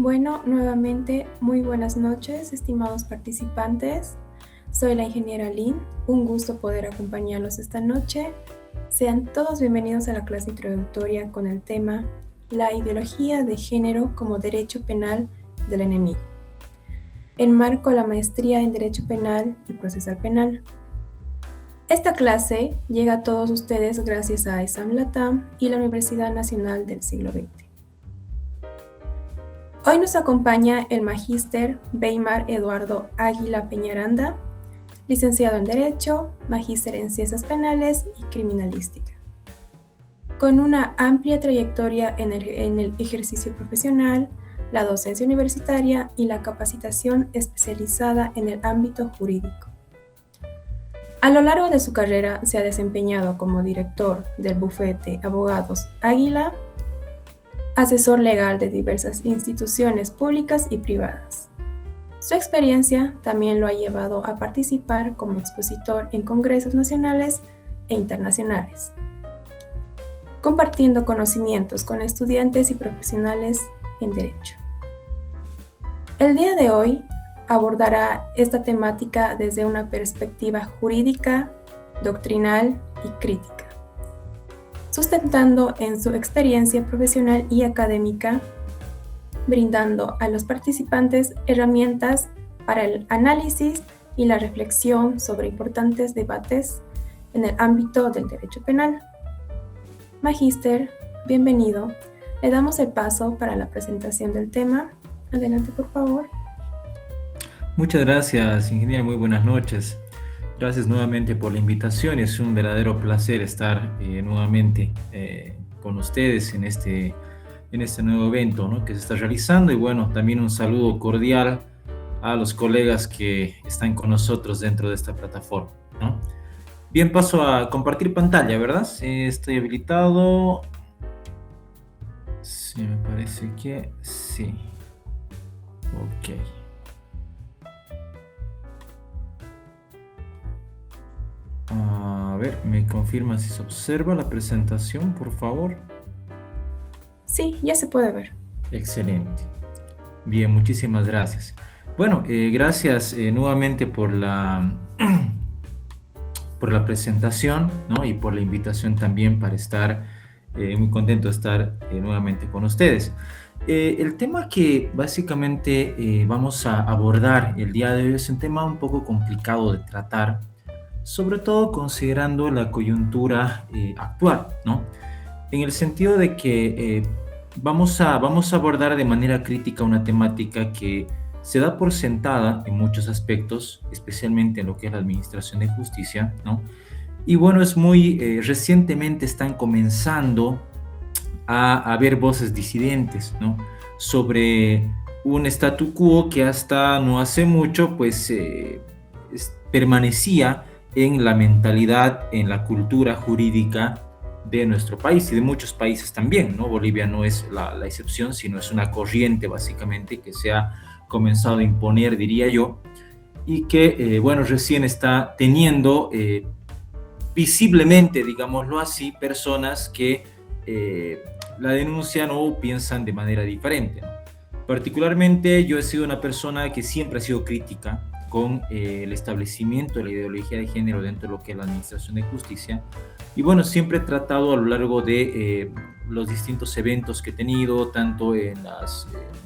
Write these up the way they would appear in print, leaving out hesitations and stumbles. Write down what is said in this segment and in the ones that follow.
Bueno, nuevamente, muy buenas noches, estimados participantes. Soy la ingeniera Lynn. Un gusto poder acompañarlos esta noche. Sean todos bienvenidos a la clase introductoria con el tema La ideología de género como derecho penal del enemigo. Enmarco la maestría en Derecho Penal y Procesal Penal. Esta clase llega a todos ustedes gracias a ESAM Latam y la Universidad Nacional del Siglo XX. Hoy nos acompaña el magíster Weimar Eduardo Águila Peñaranda, licenciado en Derecho, magíster en Ciencias Penales y Criminalística. Con una amplia trayectoria en el ejercicio profesional, la docencia universitaria y la capacitación especializada en el ámbito jurídico. A lo largo de su carrera se ha desempeñado como director del bufete Abogados Águila, asesor legal de diversas instituciones públicas y privadas. Su experiencia también lo ha llevado a participar como expositor en congresos nacionales e internacionales, compartiendo conocimientos con estudiantes y profesionales en Derecho. El día de hoy abordará esta temática desde una perspectiva jurídica, doctrinal y crítica, sustentando en su experiencia profesional y académica, brindando a los participantes herramientas para el análisis y la reflexión sobre importantes debates en el ámbito del derecho penal. Magíster, bienvenido. Le damos el paso para la presentación del tema. Adelante, por favor. Muchas gracias, ingeniera. Muy buenas noches. Gracias nuevamente por la invitación. Es un verdadero placer estar nuevamente con ustedes en este nuevo evento, ¿no?, que se está realizando. Y bueno, también un saludo cordial a los colegas que están con nosotros dentro de esta plataforma, ¿no? Bien, paso a compartir pantalla, ¿verdad? Estoy habilitado. Sí, me parece que sí. Ok. A ver, ¿me confirma si se observa la presentación, por favor? Sí, ya se puede ver. Excelente. Bien, muchísimas gracias. Bueno, gracias nuevamente por la presentación, ¿no?, y por la invitación también para estar muy contento de estar nuevamente con ustedes. El tema que básicamente vamos a abordar el día de hoy es un tema un poco complicado de tratar, sobre todo considerando la coyuntura actual, ¿no? En el sentido de que vamos a abordar de manera crítica una temática que se da por sentada en muchos aspectos, especialmente en lo que es la administración de justicia, ¿no? Y bueno, es muy recientemente están comenzando a haber voces disidentes, ¿no?, sobre un statu quo que hasta no hace mucho pues permanecía en la mentalidad, en la cultura jurídica de nuestro país y de muchos países también, ¿no? Bolivia no es la excepción, sino es una corriente básicamente que se ha comenzado a imponer, diría yo, y que, bueno, recién está teniendo visiblemente, digámoslo así, personas que la denuncian o piensan de manera diferente, ¿no? Particularmente yo he sido una persona que siempre ha sido crítica con el establecimiento de la ideología de género dentro de lo que es la administración de justicia. Y bueno, siempre he tratado a lo largo de los distintos eventos que he tenido, tanto en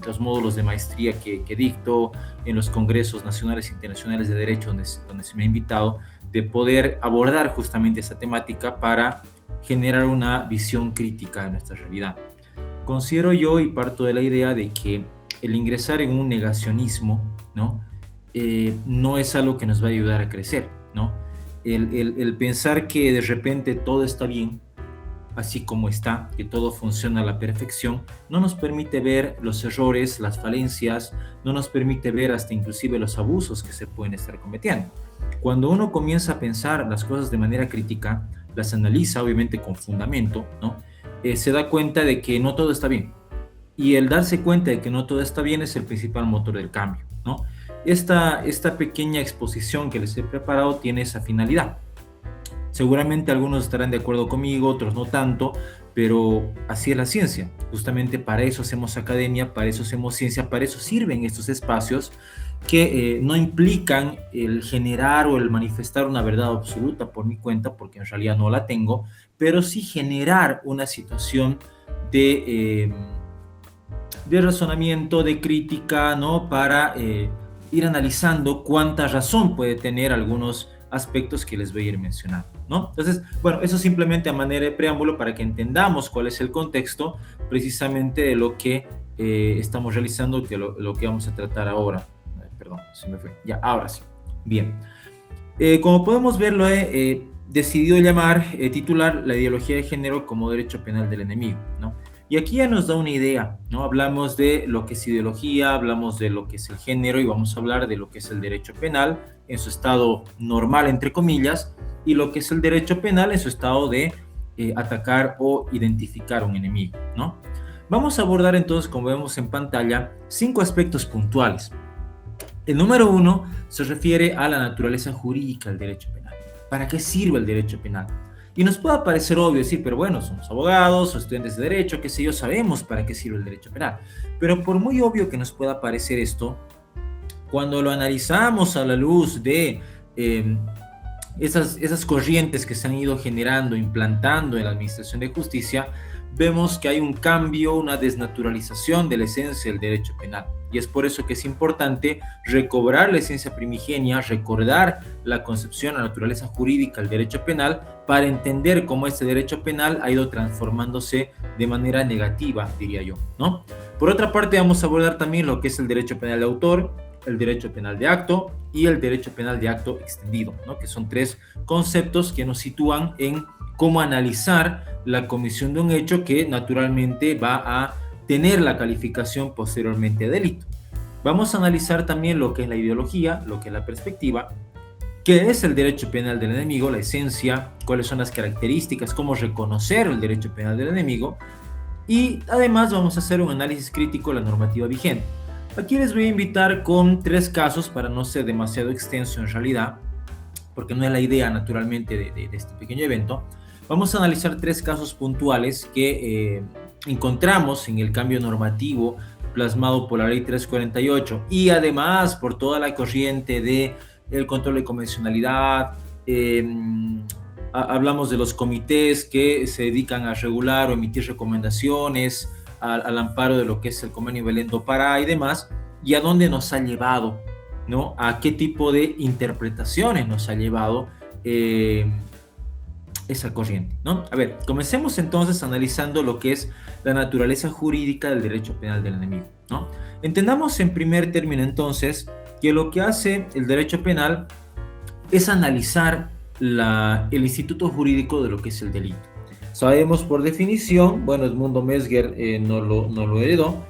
los módulos de maestría que dicto, en los congresos nacionales e internacionales de derecho donde se me ha invitado, de poder abordar justamente esta temática para generar una visión crítica de nuestra realidad. Considero yo y parto de la idea de que el ingresar en un negacionismo, ¿no?, no es algo que nos va a ayudar a crecer, ¿no? El pensar que de repente todo está bien, así como está, que todo funciona a la perfección, no nos permite ver los errores, las falencias, no nos permite ver hasta inclusive los abusos que se pueden estar cometiendo. Cuando uno comienza a pensar las cosas de manera crítica, las analiza obviamente con fundamento, ¿no?, se da cuenta de que no todo está bien. Y el darse cuenta de que no todo está bien es el principal motor del cambio, ¿no? Esta pequeña exposición que les he preparado tiene esa finalidad. Seguramente algunos estarán de acuerdo conmigo, otros no tanto, pero así es la ciencia. Justamente para eso hacemos academia, para eso hacemos ciencia, para eso sirven estos espacios que no implican el generar o el manifestar una verdad absoluta por mi cuenta, porque en realidad no la tengo, pero sí generar una situación de razonamiento, de crítica, ¿no? Para ir analizando cuánta razón puede tener algunos aspectos que les voy a ir mencionando, ¿no? Entonces, bueno, eso simplemente a manera de preámbulo para que entendamos cuál es el contexto precisamente de lo que estamos realizando, que lo que vamos a tratar ahora. Perdón, se me fue. Ya, ahora sí. Bien. Como podemos ver, lo he decidido titular la ideología de género como derecho penal del enemigo, ¿no? Y aquí ya nos da una idea, ¿no? Hablamos de lo que es ideología, hablamos de lo que es el género y vamos a hablar de lo que es el derecho penal en su estado normal, entre comillas, y lo que es el derecho penal en su estado de atacar o identificar un enemigo, ¿no? Vamos a abordar entonces, como vemos en pantalla, 5 aspectos puntuales. El número 1 se refiere a la naturaleza jurídica del derecho penal. ¿Para qué sirve el derecho penal? Y nos puede parecer obvio decir, pero bueno, somos abogados o estudiantes de derecho, qué sé yo, sabemos para qué sirve el derecho penal. Pero por muy obvio que nos pueda parecer esto, cuando lo analizamos a la luz de esas corrientes que se han ido generando, implantando en la administración de justicia, vemos que hay un cambio, una desnaturalización de la esencia del derecho penal. Y es por eso que es importante recobrar la esencia primigenia, recordar la concepción, la naturaleza jurídica del derecho penal, para entender cómo este derecho penal ha ido transformándose de manera negativa, diría yo, ¿no? Por otra parte, vamos a abordar también lo que es el derecho penal de autor, el derecho penal de acto y el derecho penal de acto extendido, ¿no? Que son 3 conceptos que nos sitúan en cómo analizar la comisión de un hecho que naturalmente va a tener la calificación posteriormente de delito. Vamos a analizar también lo que es la ideología, lo que es la perspectiva, qué es el derecho penal del enemigo, la esencia, cuáles son las características, cómo reconocer el derecho penal del enemigo, y además vamos a hacer un análisis crítico de la normativa vigente. Aquí les voy a invitar con 3 casos para no ser demasiado extenso en realidad, porque no es la idea naturalmente de este pequeño evento. Vamos a analizar 3 casos puntuales que encontramos en el cambio normativo plasmado por la ley 348 y además por toda la corriente del control de convencionalidad. Hablamos de los comités que se dedican a regular o emitir recomendaciones al amparo de lo que es el convenio Belén do Pará y demás, y a dónde nos ha llevado, ¿no? A qué tipo de interpretaciones nos ha llevado esa corriente, ¿no? A ver, comencemos entonces analizando lo que es la naturaleza jurídica del derecho penal del enemigo, ¿no? Entendamos en primer término entonces que lo que hace el derecho penal es analizar el instituto jurídico de lo que es el delito. Sabemos por definición, bueno, Edmundo Mesger no lo heredó,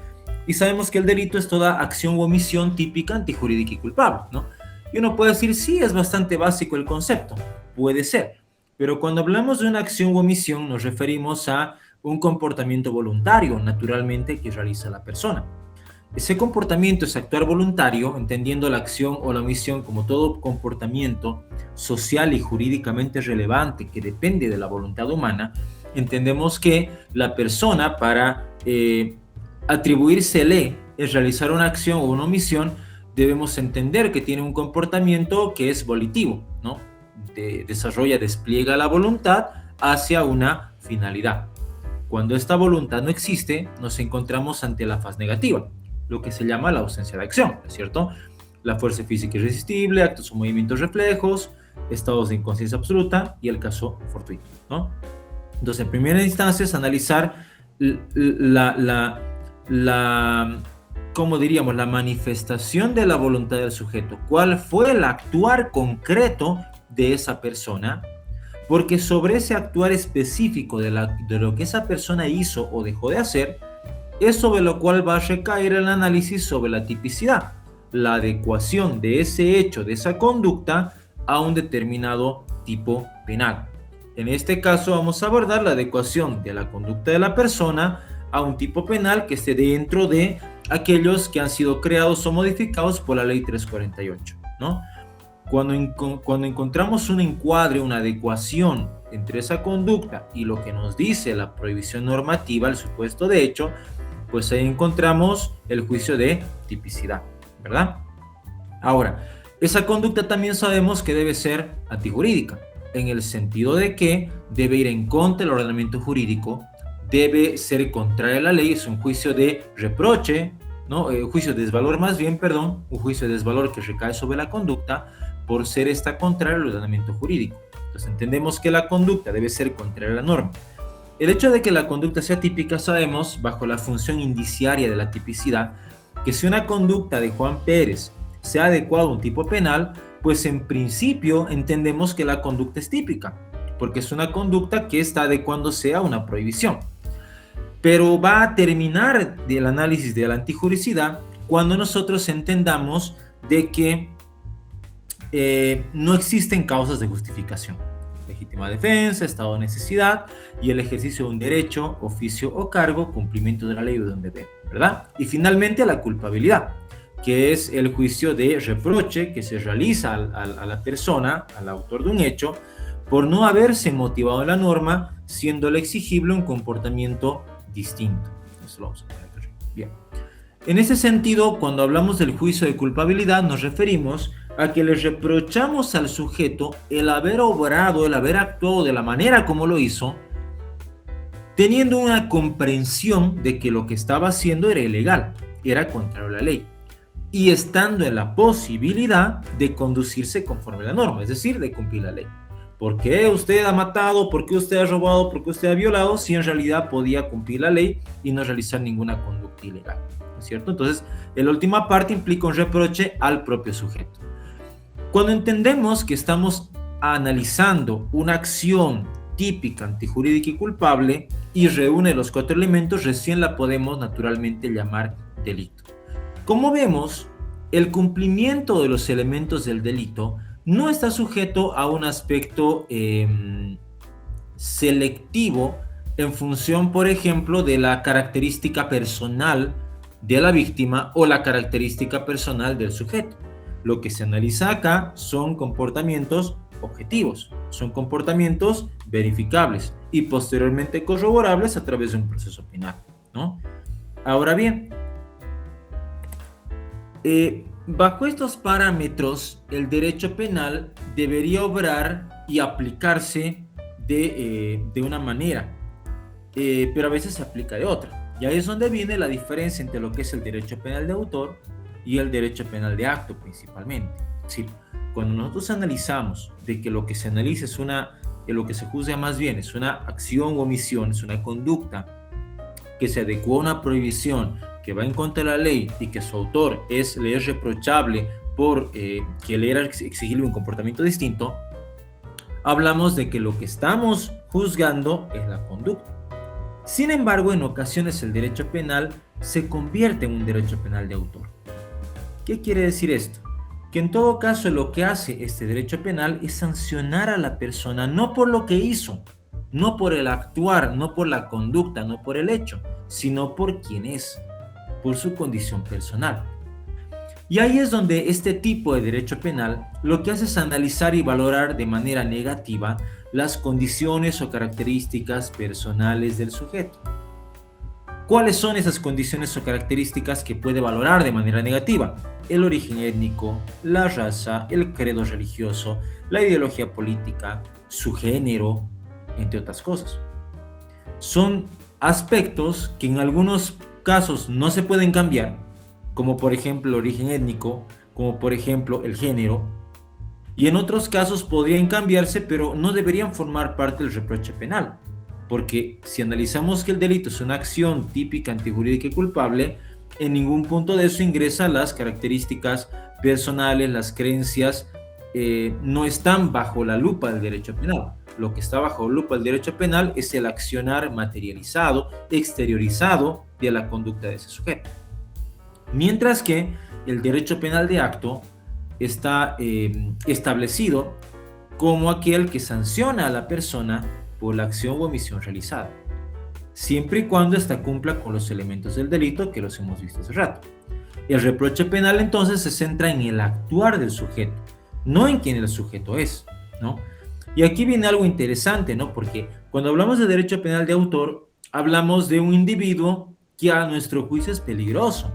y sabemos que el delito es toda acción u omisión típica, antijurídica y culpable, ¿no? Y uno puede decir, sí, es bastante básico el concepto, puede ser, pero cuando hablamos de una acción u omisión nos referimos a un comportamiento voluntario, naturalmente, que realiza la persona. Ese comportamiento es actuar voluntario, entendiendo la acción o la omisión como todo comportamiento social y jurídicamente relevante que depende de la voluntad humana. Entendemos que la persona, para atribuírsele es realizar una acción o una omisión, debemos entender que tiene un comportamiento que es volitivo, ¿no? Despliega la voluntad hacia una finalidad. Cuando esta voluntad no existe, nos encontramos ante la faz negativa, lo que se llama la ausencia de acción, ¿es cierto? La fuerza física irresistible, actos o movimientos reflejos, estados de inconsciencia absoluta y el caso fortuito, ¿no? Entonces, en primera instancia es analizar ¿cómo diríamos? La manifestación de la voluntad del sujeto. ¿Cuál fue el actuar concreto de esa persona? Porque sobre ese actuar específico de lo que esa persona hizo o dejó de hacer, es sobre lo cual va a recaer el análisis sobre la tipicidad, la adecuación de ese hecho, de esa conducta, a un determinado tipo penal. En este caso vamos a abordar la adecuación de la conducta de la persona a un tipo penal que esté dentro de aquellos que han sido creados o modificados por la ley 348, ¿no? Cuando encontramos un encuadre, una adecuación entre esa conducta y lo que nos dice la prohibición normativa, el supuesto de hecho, pues ahí encontramos el juicio de tipicidad, ¿verdad? Ahora, esa conducta también sabemos que debe ser antijurídica, en el sentido de que debe ir en contra del ordenamiento jurídico, debe ser contraria a la ley, es un juicio de reproche, ¿no? Juicio de desvalor más bien, perdón, un juicio de desvalor que recae sobre la conducta por ser esta contraria al ordenamiento jurídico. Entonces entendemos que la conducta debe ser contraria a la norma. El hecho de que la conducta sea típica, sabemos, bajo la función indiciaria de la tipicidad, que si una conducta de Juan Pérez se ha adecuado a un tipo penal, pues en principio entendemos que la conducta es típica, porque es una conducta que está adecuándose a una prohibición. Pero va a terminar el análisis de la antijuricidad cuando nosotros entendamos de que no existen causas de justificación. Legítima defensa, estado de necesidad y el ejercicio de un derecho, oficio o cargo, cumplimiento de la ley o de un deber, ¿verdad? Y finalmente la culpabilidad, que es el juicio de reproche que se realiza a la persona, al autor de un hecho, por no haberse motivado en la norma, siéndole exigible un comportamiento distinto. Eso lo vamos a poner aquí. Bien. En ese sentido, cuando hablamos del juicio de culpabilidad, nos referimos a que le reprochamos al sujeto el haber obrado, el haber actuado de la manera como lo hizo, teniendo una comprensión de que lo que estaba haciendo era ilegal, era contrario a la ley, y estando en la posibilidad de conducirse conforme a la norma, es decir, de cumplir la ley. ¿Por qué usted ha matado? ¿Por qué usted ha robado? ¿Por qué usted ha violado? Si en realidad podía cumplir la ley y no realizar ninguna conducta ilegal, ¿no es cierto? Entonces, la última parte implica un reproche al propio sujeto. Cuando entendemos que estamos analizando una acción típica, antijurídica y culpable y reúne los 4 elementos, recién la podemos naturalmente llamar delito. Como vemos, el cumplimiento de los elementos del delito no está sujeto a un aspecto selectivo en función, por ejemplo, de la característica personal de la víctima o la característica personal del sujeto. Lo que se analiza acá son comportamientos objetivos, son comportamientos verificables y posteriormente corroborables a través de un proceso penal, ¿no? Ahora bien, bajo estos parámetros, el derecho penal debería obrar y aplicarse de una manera, pero a veces se aplica de otra. Y ahí es donde viene la diferencia entre lo que es el derecho penal de autor y el derecho penal de acto principalmente. Sí, cuando nosotros analizamos de que lo que se analiza es lo que se juzga más bien es una acción o omisión, es una conducta que se adecuó a una prohibición, que va en contra de la ley y que su autor le es reprochable por que le era exigible un comportamiento distinto, hablamos de que lo que estamos juzgando es la conducta. Sin embargo, en ocasiones el derecho penal se convierte en un derecho penal de autor. ¿Qué quiere decir esto? Que en todo caso lo que hace este derecho penal es sancionar a la persona no por lo que hizo, no por el actuar, no por la conducta, no por el hecho, sino por quién es, por su condición personal. Y ahí es donde este tipo de derecho penal lo que hace es analizar y valorar de manera negativa las condiciones o características personales del sujeto. ¿Cuáles son esas condiciones o características que puede valorar de manera negativa? El origen étnico, la raza, el credo religioso, la ideología política, su género, entre otras cosas. Son aspectos que en algunos casos no se pueden cambiar, como por ejemplo el origen étnico, como por ejemplo el género, y en otros casos podrían cambiarse, pero no deberían formar parte del reproche penal. Porque si analizamos que el delito es una acción típica, antijurídica y culpable, en ningún punto de eso ingresan las características personales, las creencias, no están bajo la lupa del derecho penal. Lo que está bajo la lupa del derecho penal es el accionar materializado, exteriorizado de la conducta de ese sujeto. Mientras que el derecho penal de acto está establecido como aquel que sanciona a la persona por la acción o omisión realizada, siempre y cuando ésta cumpla con los elementos del delito que los hemos visto hace rato. El reproche penal entonces se centra en el actuar del sujeto, no en quién el sujeto es, ¿no? Y aquí viene algo interesante, ¿no? Porque cuando hablamos de derecho penal de autor, hablamos de un individuo que a nuestro juicio es peligroso,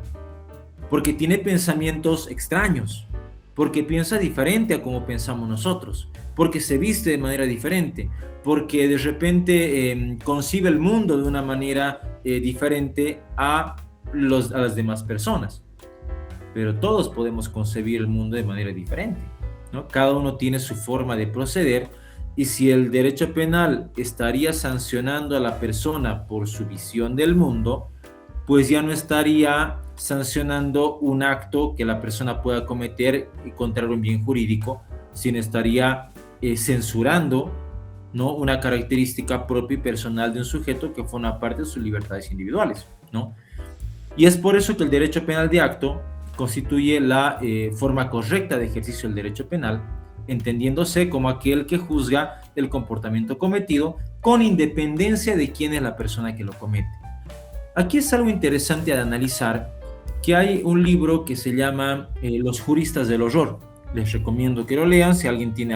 porque tiene pensamientos extraños, porque piensa diferente a como pensamos nosotros, porque se viste de manera diferente, porque de repente concibe el mundo de una manera diferente a las demás personas. Pero todos podemos concebir el mundo de manera diferente, ¿no? Cada uno tiene su forma de proceder, y si el derecho penal estaría sancionando a la persona por su visión del mundo, pues ya no estaría sancionando un acto que la persona pueda cometer contra un bien jurídico, sino estaría censurando, ¿no?, una característica propia y personal de un sujeto que forma parte de sus libertades individuales, ¿no? Y es por eso que el derecho penal de acto constituye la forma correcta de ejercicio del derecho penal, entendiéndose como aquel que juzga el comportamiento cometido con independencia de quién es la persona que lo comete. Aquí es algo interesante de analizar, que hay un libro que se llama Los juristas del horror. Les recomiendo que lo lean. Si alguien tiene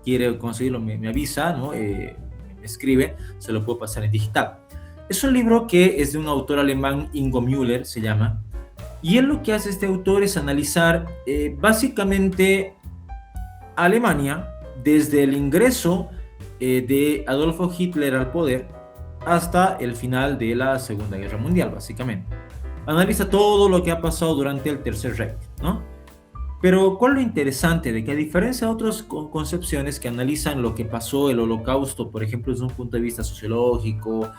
quiere conseguirlo, me avisa, ¿no? Me escribe, se lo puedo pasar en digital. Es un libro que es de un autor alemán, Ingo Müller se llama, y él lo que hace este autor es analizar básicamente Alemania desde el ingreso de Adolfo Hitler al poder hasta el final de la Segunda Guerra Mundial, básicamente. Analiza todo lo que ha pasado durante el Tercer Reich, ¿no? Pero ¿cuál es lo interesante? De que a diferencia de otras concepciones que analizan lo que pasó, el Holocausto, por ejemplo, desde un punto de vista sociológico,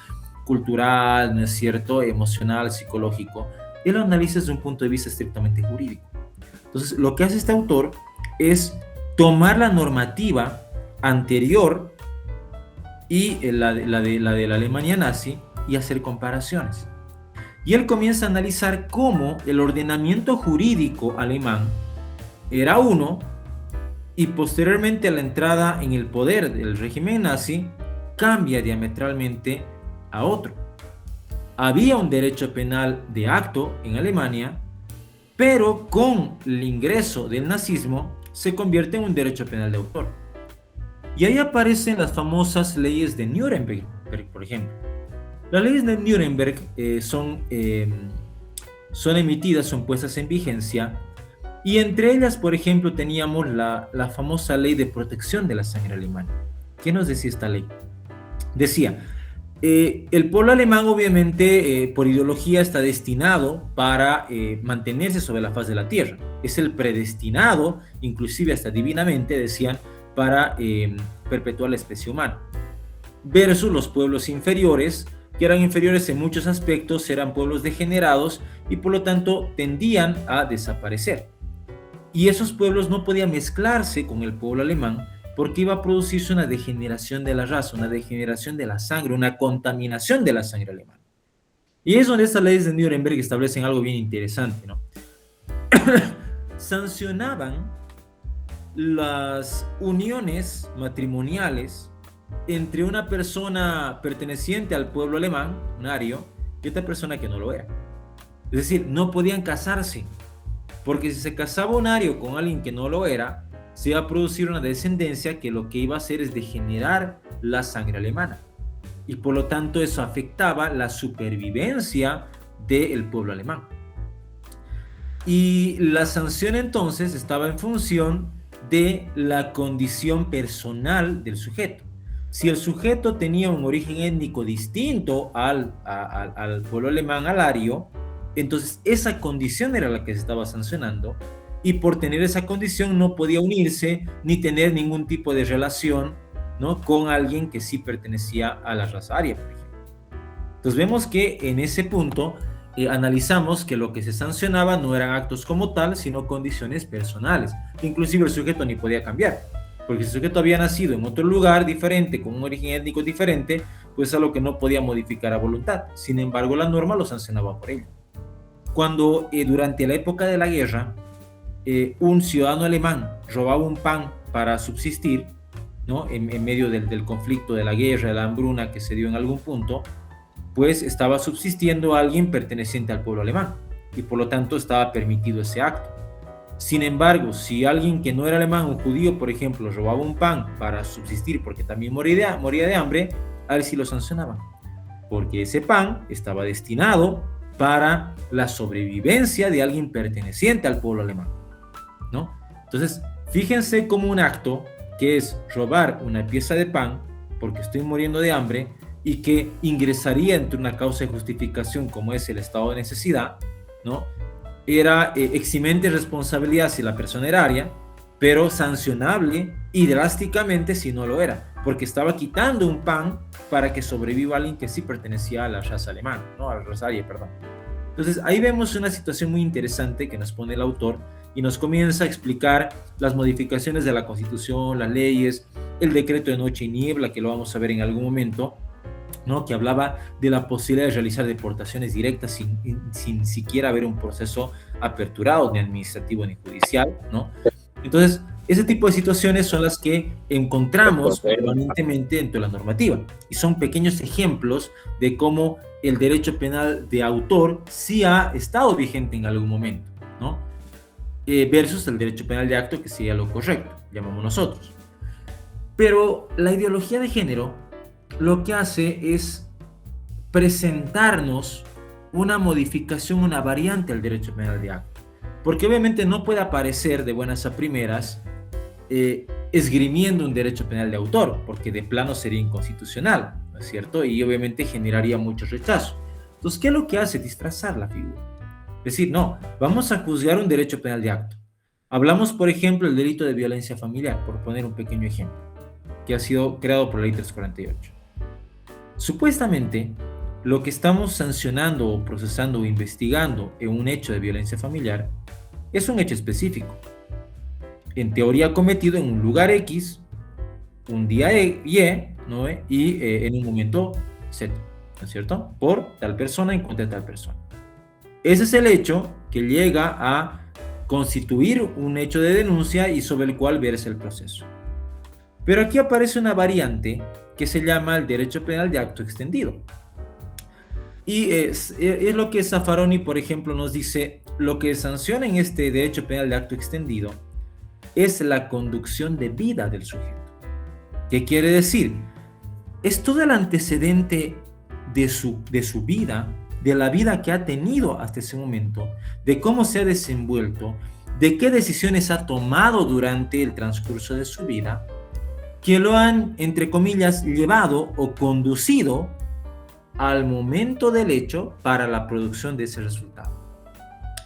cultural, ¿no es cierto?, emocional, psicológico, él lo analiza desde un punto de vista estrictamente jurídico. Entonces, lo que hace este autor es tomar la normativa anterior y la de la Alemania nazi y hacer comparaciones. Y él comienza a analizar cómo el ordenamiento jurídico alemán era uno, y posteriormente a la entrada en el poder del régimen nazi cambia diametralmente a otro. Había un derecho penal de acto en Alemania, pero con el ingreso del nazismo se convierte en un derecho penal de autor. Y ahí aparecen las famosas leyes de Nuremberg, por ejemplo. Las leyes de Nuremberg son emitidas, son puestas en vigencia, y entre ellas, por ejemplo, teníamos la famosa ley de protección de la sangre alemana. ¿Qué nos decía esta ley? Decía, el pueblo alemán obviamente por ideología está destinado para mantenerse sobre la faz de la tierra. Es el predestinado, inclusive hasta divinamente, decían, para perpetuar la especie humana. Versus los pueblos inferiores, que eran inferiores en muchos aspectos, eran pueblos degenerados y por lo tanto tendían a desaparecer. Y esos pueblos no podían mezclarse con el pueblo alemán porque iba a producirse una degeneración de la raza, una degeneración de la sangre, una contaminación de la sangre alemana. Y es donde estas leyes de Nuremberg establecen algo bien interesante, ¿no? Sancionaban las uniones matrimoniales entre una persona perteneciente al pueblo alemán, un ario, y otra persona que no lo era. Es decir, no podían casarse, porque si se casaba un ario con alguien que no lo era, se iba a producir una descendencia que lo que iba a hacer es degenerar la sangre alemana. Y por lo tanto eso afectaba la supervivencia del pueblo alemán. Y la sanción entonces estaba en función de la condición personal del sujeto. Si el sujeto tenía un origen étnico distinto al pueblo alemán, al ario, entonces esa condición era la que se estaba sancionando, y por tener esa condición no podía unirse ni tener ningún tipo de relación, ¿no?, con alguien que sí pertenecía a la raza aria, por ejemplo. Entonces vemos que en ese punto analizamos que lo que se sancionaba no eran actos como tal, sino condiciones personales. Inclusive el sujeto ni podía cambiar, porque si el sujeto había nacido en otro lugar diferente, con un origen étnico diferente, pues es algo que no podía modificar a voluntad. Sin embargo, la norma lo sancionaba por ello. Cuando durante la época de la guerra, un ciudadano alemán robaba un pan para subsistir, ¿no?, en medio del conflicto, de la guerra, de la hambruna que se dio en algún punto, pues estaba subsistiendo a alguien perteneciente al pueblo alemán, y por lo tanto estaba permitido ese acto. Sin embargo, si alguien que no era alemán, un judío, por ejemplo, robaba un pan para subsistir porque también moría de hambre, a él sí lo sancionaban, porque ese pan estaba destinado para la sobrevivencia de alguien perteneciente al pueblo alemán, ¿no? Entonces, fíjense cómo un acto que es robar una pieza de pan porque estoy muriendo de hambre y que ingresaría entre una causa de justificación como es el estado de necesidad, ¿no? Era eximente responsabilidad si la persona era aria, pero sancionable y drásticamente si no lo era, porque estaba quitando un pan para que sobreviva alguien que sí pertenecía a la raza alemana, ¿no? A la raza aria, perdón. Entonces ahí vemos una situación muy interesante que nos pone el autor y nos comienza a explicar las modificaciones de la Constitución, las leyes, el decreto de noche y niebla, que lo vamos a ver en algún momento, ¿no? Que hablaba de la posibilidad de realizar deportaciones directas sin siquiera haber un proceso aperturado, ni administrativo ni judicial, ¿no? Entonces, ese tipo de situaciones son las que encontramos permanentemente dentro de la normativa y son pequeños ejemplos de cómo el derecho penal de autor sí ha estado vigente en algún momento, ¿no? Versus el derecho penal de acto, que sería lo correcto, llamamos nosotros. Pero la ideología de género lo que hace es presentarnos una modificación, una variante al derecho penal de acto. Porque obviamente no puede aparecer de buenas a primeras esgrimiendo un derecho penal de autor, porque de plano sería inconstitucional, ¿no es cierto? Y obviamente generaría mucho rechazo. Entonces, ¿qué es lo que hace? Disfrazar la figura. Es decir, no, vamos a juzgar un derecho penal de acto. Hablamos, por ejemplo, del delito de violencia familiar, por poner un pequeño ejemplo, que ha sido creado por la ley 348. Supuestamente, lo que estamos sancionando o procesando o investigando en un hecho de violencia familiar es un hecho específico, en teoría cometido en un lugar X, un día Y, ¿no? Y en un momento Z, ¿no es cierto? Por tal persona en contra de tal persona. Ese es el hecho que llega a constituir un hecho de denuncia y sobre el cual verse el proceso. Pero aquí aparece una variante que se llama el derecho penal de acto extendido. Y es lo que Zaffaroni, por ejemplo, nos dice: lo que sanciona en este derecho penal de acto extendido es la conducción de vida del sujeto. ¿Qué quiere decir? Es todo el antecedente de su vida, de la vida que ha tenido hasta ese momento, de cómo se ha desenvuelto, de qué decisiones ha tomado durante el transcurso de su vida, que lo han, entre comillas, llevado o conducido al momento del hecho para la producción de ese resultado.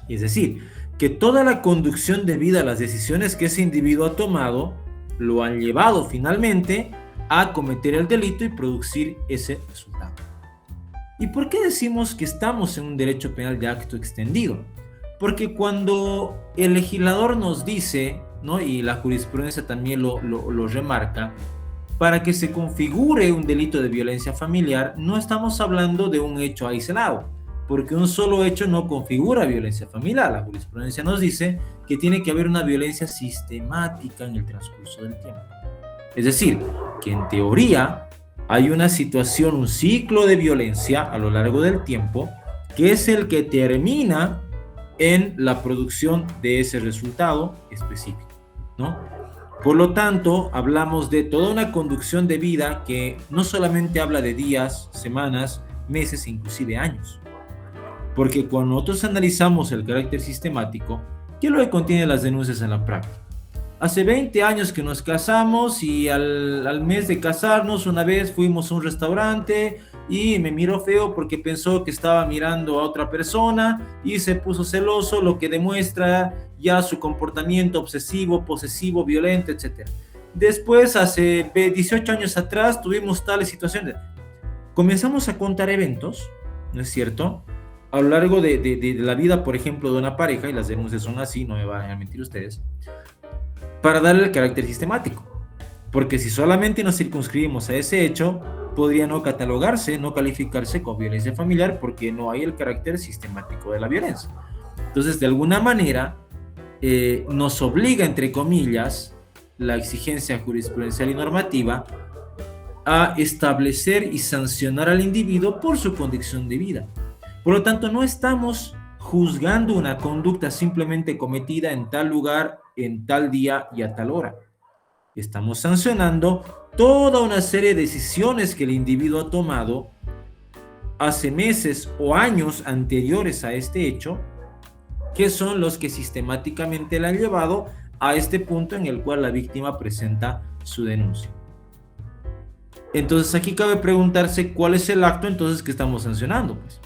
Es decir, que toda la conducción de vida, las decisiones que ese individuo ha tomado, lo han llevado finalmente a cometer el delito y producir ese resultado. ¿Y por qué decimos que estamos en un derecho penal de acto extendido? Porque cuando el legislador nos dice, ¿no? Y la jurisprudencia también lo remarca, para que se configure un delito de violencia familiar, no estamos hablando de un hecho aislado, porque un solo hecho no configura violencia familiar. La jurisprudencia nos dice que tiene que haber una violencia sistemática en el transcurso del tiempo. Es decir, que en teoría hay una situación, un ciclo de violencia a lo largo del tiempo, que es el que termina en la producción de ese resultado específico, ¿no? Por lo tanto, hablamos de toda una conducción de vida que no solamente habla de días, semanas, meses, inclusive años. Porque cuando nosotros analizamos el carácter sistemático, ¿qué es lo que contienen las denuncias en la práctica? Hace 20 años que nos casamos y al mes de casarnos una vez fuimos a un restaurante y me miró feo porque pensó que estaba mirando a otra persona y se puso celoso, lo que demuestra ya su comportamiento obsesivo, posesivo, violento, etc. Después, hace 18 años atrás, tuvimos tales situaciones. Comenzamos a contar eventos, ¿no es cierto?, a lo largo de la vida, por ejemplo, de una pareja, y las denuncias son así, no me van a mentir ustedes, para darle el carácter sistemático. Porque si solamente nos circunscribimos a ese hecho, podría no catalogarse, no calificarse como violencia familiar, porque no hay el carácter sistemático de la violencia. Entonces, de alguna manera, nos obliga, entre comillas, la exigencia jurisprudencial y normativa a establecer y sancionar al individuo por su condición de vida. Por lo tanto, no estamos juzgando una conducta simplemente cometida en tal lugar, en tal día y a tal hora. Estamos sancionando toda una serie de decisiones que el individuo ha tomado hace meses o años anteriores a este hecho, que son los que sistemáticamente le han llevado a este punto en el cual la víctima presenta su denuncia. Entonces aquí cabe preguntarse cuál es el acto entonces que estamos sancionando. Pues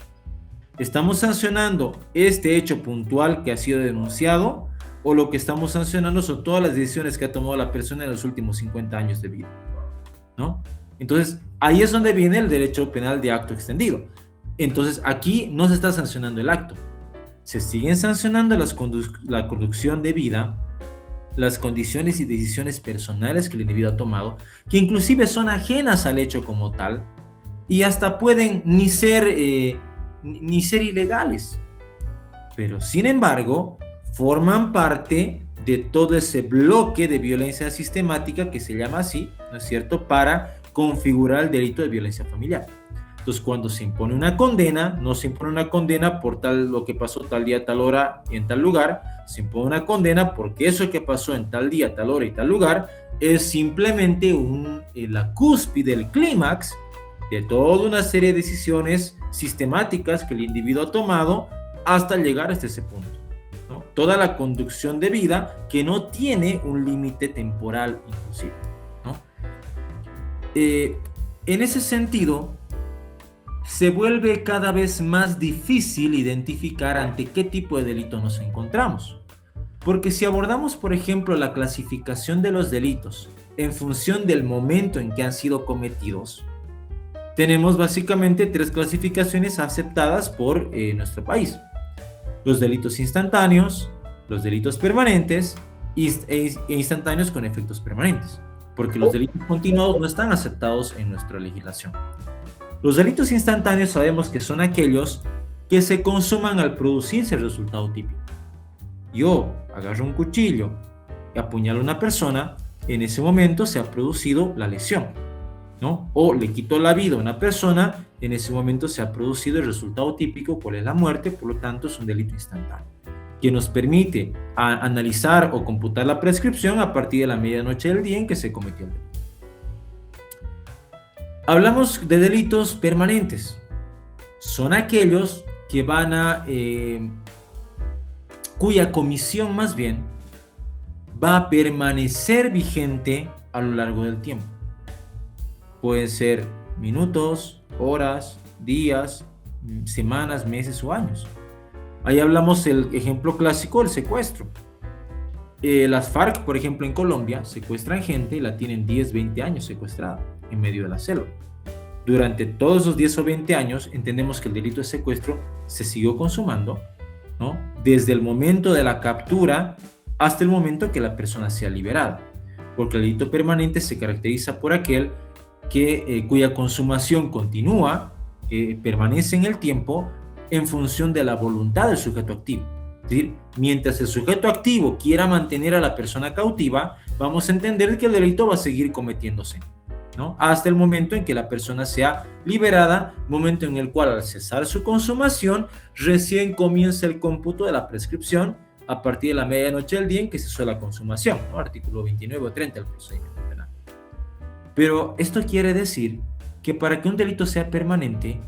estamos sancionando este hecho puntual que ha sido denunciado, o lo que estamos sancionando son todas las decisiones que ha tomado la persona en los últimos 50 años de vida, ¿no? Entonces ahí es donde viene el derecho penal de acto extendido. Entonces aquí no se está sancionando el acto, se siguen sancionando la conducción de vida, las condiciones y decisiones personales que el individuo ha tomado, que inclusive son ajenas al hecho como tal, y hasta pueden ni ser ilegales, pero sin embargo forman parte de todo ese bloque de violencia sistemática que se llama así, ¿no es cierto?, para configurar el delito de violencia familiar. Entonces, cuando se impone una condena, no se impone una condena por lo que pasó tal día, tal hora y en tal lugar, se impone una condena porque eso que pasó en tal día, tal hora y tal lugar es simplemente la cúspide, el clímax de toda una serie de decisiones sistemáticas que el individuo ha tomado hasta llegar hasta ese punto, ¿no? Toda la conducción de vida que no tiene un límite temporal inclusive, ¿no? En ese sentido, se vuelve cada vez más difícil identificar ante qué tipo de delito nos encontramos. Porque si abordamos, por ejemplo, la clasificación de los delitos en función del momento en que han sido cometidos, tenemos básicamente 3 clasificaciones aceptadas por nuestro país: los delitos instantáneos, los delitos permanentes e instantáneos con efectos permanentes, porque los delitos continuados no están aceptados en nuestra legislación. Los delitos instantáneos sabemos que son aquellos que se consuman al producirse el resultado típico. Yo agarro un cuchillo y apuñalo a una persona, en ese momento se ha producido la lesión, ¿no? O le quito la vida a una persona, en ese momento se ha producido el resultado típico, cuál es la muerte, por lo tanto es un delito instantáneo, que nos permite analizar o computar la prescripción a partir de la medianoche del día en que se cometió el delito. Hablamos de delitos permanentes. Son aquellos que cuya comisión más bien va a permanecer vigente a lo largo del tiempo. Pueden ser minutos, horas, días, semanas, meses o años. Ahí hablamos el ejemplo clásico del secuestro. Las FARC, por ejemplo, en Colombia, secuestran gente y la tienen 10, 20 años secuestrada en medio de la selva. Durante todos esos 10 o 20 años entendemos que el delito de secuestro se siguió consumando, ¿no?, desde el momento de la captura hasta el momento que la persona sea liberada, porque el delito permanente se caracteriza por aquel cuya consumación continúa, permanece en el tiempo en función de la voluntad del sujeto activo. Es decir, mientras el sujeto activo quiera mantener a la persona cautiva, vamos a entender que el delito va a seguir cometiéndose, ¿no?, hasta el momento en que la persona sea liberada, momento en el cual al cesar su consumación recién comienza el cómputo de la prescripción a partir de la medianoche del día en que cesó la consumación, ¿no? Artículo 29 o 30 del procedimiento penal. Pero esto quiere decir que para que un delito sea permanente,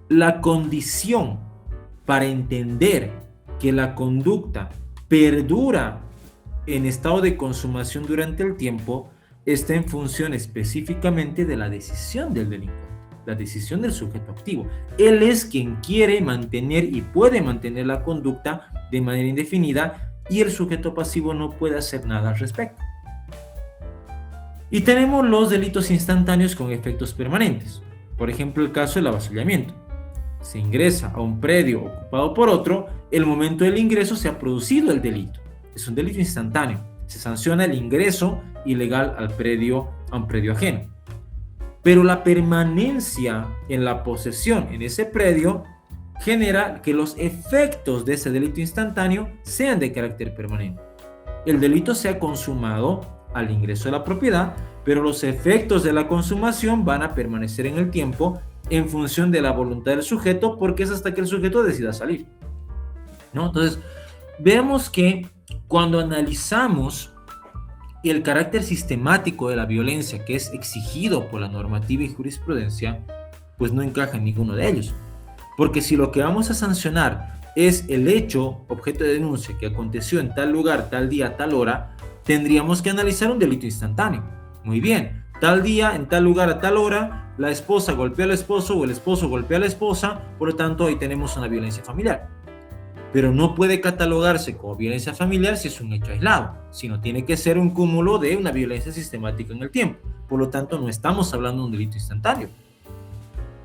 la condición para entender que la conducta perdura en estado de consumación durante el tiempo está en función específicamente de la decisión del delincuente, la decisión del sujeto activo. Él es quien quiere mantener y puede mantener la conducta de manera indefinida y el sujeto pasivo no puede hacer nada al respecto. Y tenemos los delitos instantáneos con efectos permanentes. Por ejemplo, el caso del avasallamiento. Se ingresa a un predio ocupado por otro, el momento del ingreso se ha producido el delito. Es un delito instantáneo. Se sanciona el ingreso ilegal a un predio ajeno. Pero la permanencia en la posesión en ese predio genera que los efectos de ese delito instantáneo sean de carácter permanente. El delito se ha consumado al ingreso de la propiedad, pero los efectos de la consumación van a permanecer en el tiempo en función de la voluntad del sujeto, porque es hasta que el sujeto decida salir. ¿no? Entonces, veamos que cuando analizamos el carácter sistemático de la violencia que es exigido por la normativa y jurisprudencia, pues no encaja en ninguno de ellos. Porque si lo que vamos a sancionar es el hecho objeto de denuncia que aconteció en tal lugar, tal día, tal hora, tendríamos que analizar un delito instantáneo. Muy bien, tal día, en tal lugar, a tal hora, la esposa golpea al esposo o el esposo golpea a la esposa, por lo tanto ahí tenemos una violencia familiar. Pero no puede catalogarse como violencia familiar si es un hecho aislado, sino tiene que ser un cúmulo de una violencia sistemática en el tiempo. Por lo tanto, no estamos hablando de un delito instantáneo.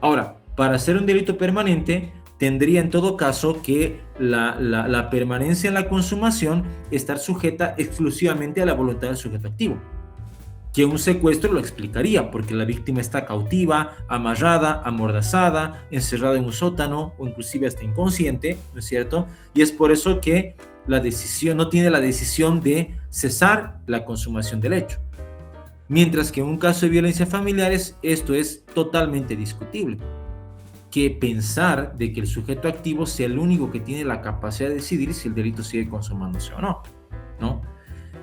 Ahora, para ser un delito permanente, tendría en todo caso que la permanencia en la consumación estar sujeta exclusivamente a la voluntad del sujeto activo, que un secuestro lo explicaría, porque la víctima está cautiva, amarrada, amordazada, encerrada en un sótano o inclusive hasta inconsciente, ¿no es cierto? Y es por eso que la decisión no tiene la decisión de cesar la consumación del hecho. Mientras que en un caso de violencia familiar esto es totalmente discutible, que pensar de que el sujeto activo sea el único que tiene la capacidad de decidir si el delito sigue consumándose o no, ¿no?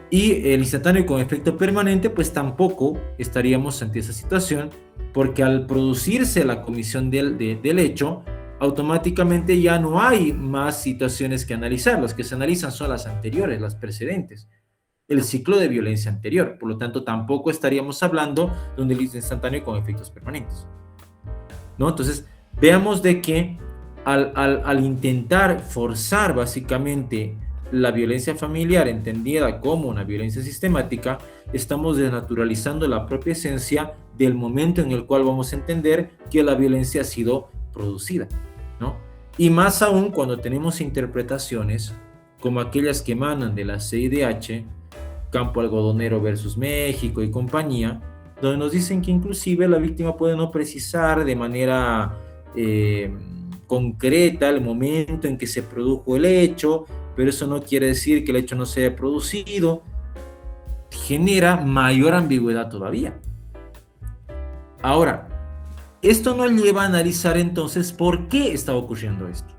Y el instantáneo con efecto permanente, pues tampoco estaríamos ante esa situación, porque al producirse la comisión del hecho, automáticamente ya no hay más situaciones que analizar. Las que se analizan son las anteriores, las precedentes, el ciclo de violencia anterior. Por lo tanto, tampoco estaríamos hablando de un delito instantáneo con efectos permanentes, ¿no? Entonces, veamos de que al intentar forzar básicamente la violencia familiar entendida como una violencia sistemática, estamos desnaturalizando la propia esencia del momento en el cual vamos a entender que la violencia ha sido producida, ¿no? Y más aún cuando tenemos interpretaciones como aquellas que emanan de la CIDH, Campo Algodonero versus México y compañía, donde nos dicen que inclusive la víctima puede no precisar de manera concreta el momento en que se produjo el hecho, pero eso no quiere decir que el hecho no se haya producido. Genera mayor ambigüedad todavía. Ahora, esto nos lleva a analizar entonces por qué está ocurriendo esto.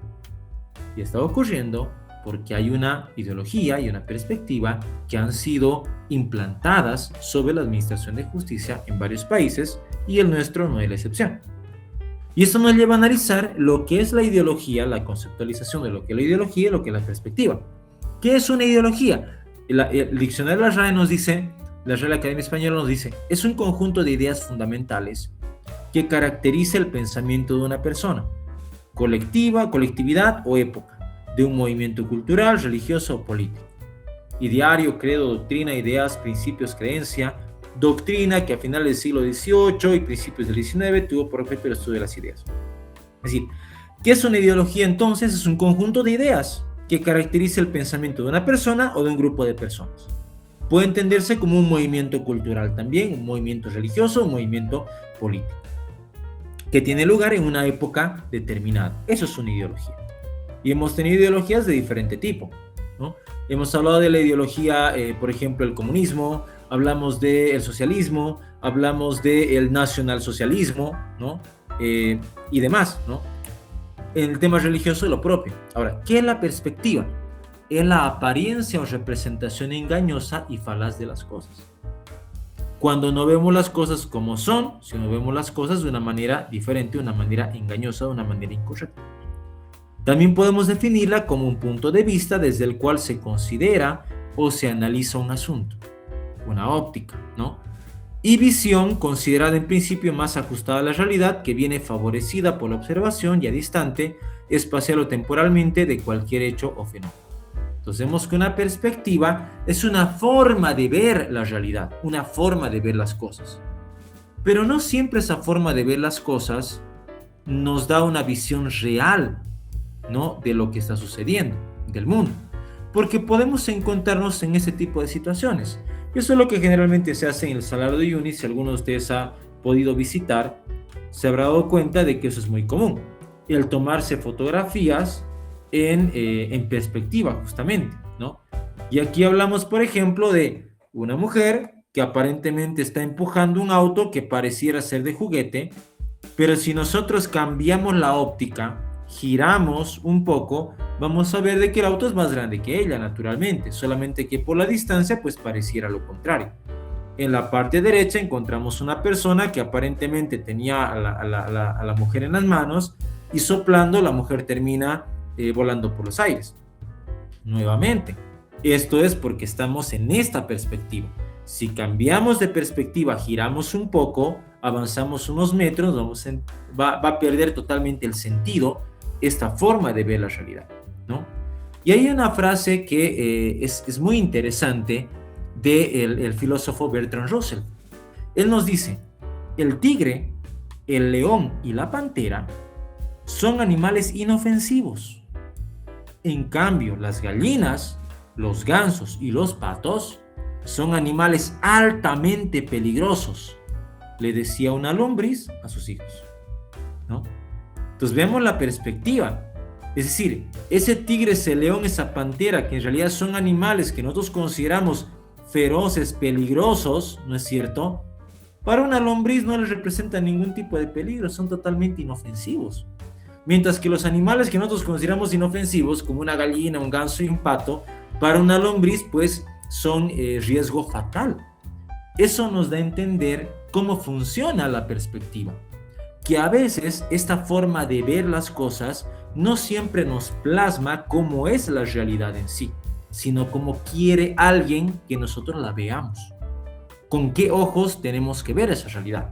Y está ocurriendo porque hay una ideología y una perspectiva que han sido implantadas sobre la administración de justicia en varios países, y el nuestro no es la excepción. Y esto nos lleva a analizar lo que es la ideología, la conceptualización de lo que es la ideología y lo que es la perspectiva. ¿Qué es una ideología? El diccionario de la RAE nos dice, la Real Academia Española nos dice, es un conjunto de ideas fundamentales que caracteriza el pensamiento de una persona, colectividad o época, de un movimiento cultural, religioso o político. Ideario, credo, doctrina, ideas, principios, creencia, doctrina que a finales del siglo XVIII y principios del XIX tuvo por objeto el estudio de las ideas. Es decir, ¿qué es una ideología entonces? Es un conjunto de ideas que caracteriza el pensamiento de una persona o de un grupo de personas. Puede entenderse como un movimiento cultural también, un movimiento religioso, un movimiento político, que tiene lugar en una época determinada. Eso es una ideología. Y hemos tenido ideologías de diferente tipo, ¿no? Hemos hablado de la ideología, por ejemplo, el comunismo, hablamos del socialismo, hablamos del nacionalsocialismo, ¿no? Y demás, ¿no? En el tema religioso lo propio. Ahora, ¿qué es la perspectiva? Es la apariencia o representación engañosa y falaz de las cosas. Cuando no vemos las cosas como son, sino vemos las cosas de una manera diferente, de una manera engañosa, de una manera incorrecta. También podemos definirla como un punto de vista desde el cual se considera o se analiza un asunto, una óptica, ¿no? Y visión considerada en principio más ajustada a la realidad, que viene favorecida por la observación ya distante, espacial o temporalmente, de cualquier hecho o fenómeno. Entonces vemos que una perspectiva es una forma de ver la realidad, una forma de ver las cosas. Pero no siempre esa forma de ver las cosas nos da una visión real, ¿no?, de lo que está sucediendo, del mundo, porque podemos encontrarnos en ese tipo de situaciones. Y eso es lo que generalmente se hace en el Salar de Uyuni. Si alguno de ustedes ha podido visitar, se habrá dado cuenta de que eso es muy común, el tomarse fotografías en perspectiva, justamente, ¿no? Y aquí hablamos, por ejemplo, de una mujer que aparentemente está empujando un auto que pareciera ser de juguete, pero si nosotros cambiamos la óptica giramos un poco, vamos a ver de que el auto es más grande que ella, naturalmente, solamente que por la distancia pues pareciera lo contrario. En la parte derecha encontramos una persona que aparentemente tenía a la mujer en las manos y soplando la mujer termina volando por los aires. Nuevamente, esto es porque estamos en esta perspectiva. Si cambiamos de perspectiva, giramos un poco, avanzamos unos metros, va a perder totalmente el sentido esta forma de ver la realidad, ¿no? Y hay una frase que es muy interesante del filósofo Bertrand Russell. Él nos dice, el tigre, el león y la pantera son animales inofensivos. En cambio, las gallinas, los gansos y los patos son animales altamente peligrosos, le decía una lombriz a sus hijos, ¿no? Entonces vemos la perspectiva. Es decir, ese tigre, ese león, esa pantera, que en realidad son animales que nosotros consideramos feroces, peligrosos, ¿no es cierto? Para una lombriz no les representa ningún tipo de peligro, son totalmente inofensivos. Mientras que los animales que nosotros consideramos inofensivos, como una gallina, un ganso y un pato, para una lombriz pues son riesgo fatal. Eso nos da a entender cómo funciona la perspectiva, que a veces esta forma de ver las cosas no siempre nos plasma cómo es la realidad en sí, sino cómo quiere alguien que nosotros la veamos. ¿Con qué ojos tenemos que ver esa realidad?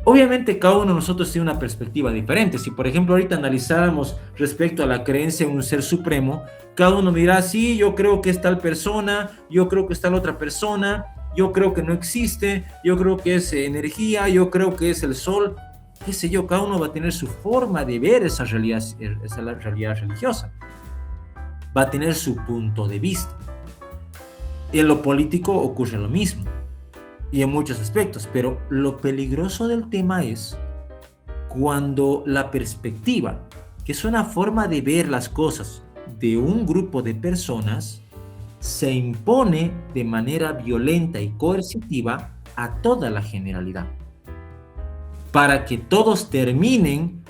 Obviamente cada uno de nosotros tiene una perspectiva diferente. Si por ejemplo ahorita analizáramos respecto a la creencia en un ser supremo, cada uno dirá, sí, yo creo que es tal persona, yo creo que es tal otra persona, yo creo que no existe, yo creo que es energía, yo creo que es el sol, qué sé yo, cada uno va a tener su forma de ver esa realidad religiosa, va a tener su punto de vista. En lo político ocurre lo mismo, y en muchos aspectos, pero lo peligroso del tema es cuando la perspectiva, que es una forma de ver las cosas de un grupo de personas, se impone de manera violenta y coercitiva a toda la generalidad, para que todos terminen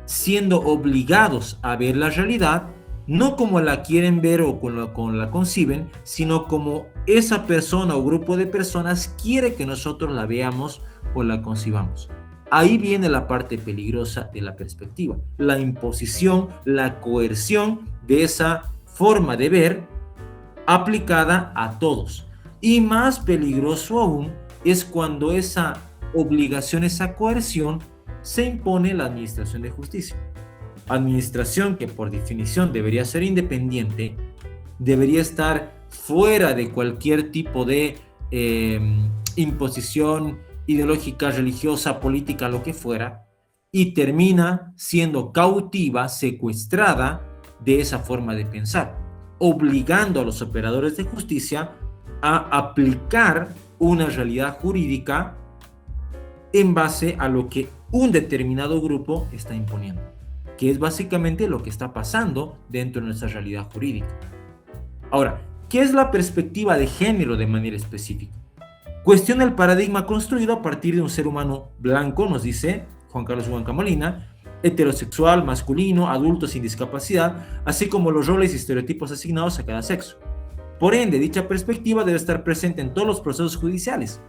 siendo obligados a ver la realidad no como la quieren ver o como la conciben, sino como esa persona o grupo de personas quiere que nosotros la veamos o la concibamos. Ahí viene la parte peligrosa de la perspectiva, la imposición, la coerción de esa forma de ver aplicada a todos. Y más peligroso aún es cuando esa obligación, esa coerción, se impone en la administración de justicia. Administración que por definición debería ser independiente, debería estar fuera de cualquier tipo de imposición ideológica, religiosa, política, lo que fuera, y termina siendo cautiva, secuestrada de esa forma de pensar, obligando a los operadores de justicia a aplicar una realidad jurídica en base a lo que un determinado grupo está imponiendo, que es básicamente lo que está pasando dentro de nuestra realidad jurídica. Ahora, ¿qué es la perspectiva de género de manera específica? Cuestiona el paradigma construido a partir de un ser humano blanco, nos dice Juan Carlos Huanca Molina, heterosexual, masculino, adulto sin discapacidad, así como los roles y estereotipos asignados a cada sexo. Por ende, dicha perspectiva debe estar presente en todos los procesos judiciales,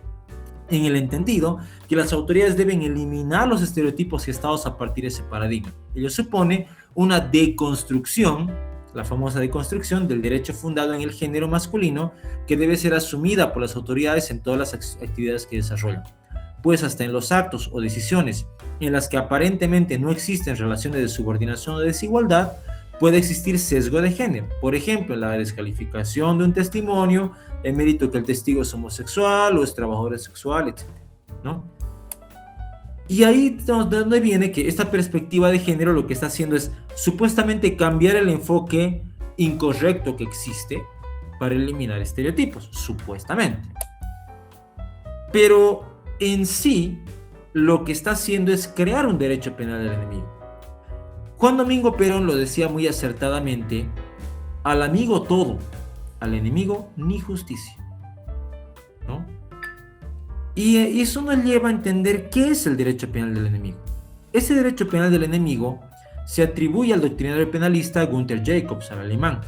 en el entendido que las autoridades deben eliminar los estereotipos gestados a partir de ese paradigma. Ello supone una deconstrucción, la famosa deconstrucción del derecho fundado en el género masculino, que debe ser asumida por las autoridades en todas las actividades que desarrollan. Pues hasta en los actos o decisiones en las que aparentemente no existen relaciones de subordinación o de desigualdad, puede existir sesgo de género. Por ejemplo, en la descalificación de un testimonio, el mérito que el testigo es homosexual o es trabajador sexual, etc., ¿no? Y ahí de donde viene que esta perspectiva de género lo que está haciendo es supuestamente cambiar el enfoque incorrecto que existe para eliminar estereotipos, supuestamente. Pero en sí, lo que está haciendo es crear un derecho penal del enemigo. Juan Domingo Perón lo decía muy acertadamente: al amigo todo, al enemigo ni justicia, ¿no? Y eso nos lleva a entender qué es el derecho penal del enemigo. Ese derecho penal del enemigo se atribuye al doctrinario penalista Gunther Jacobs, al alemán,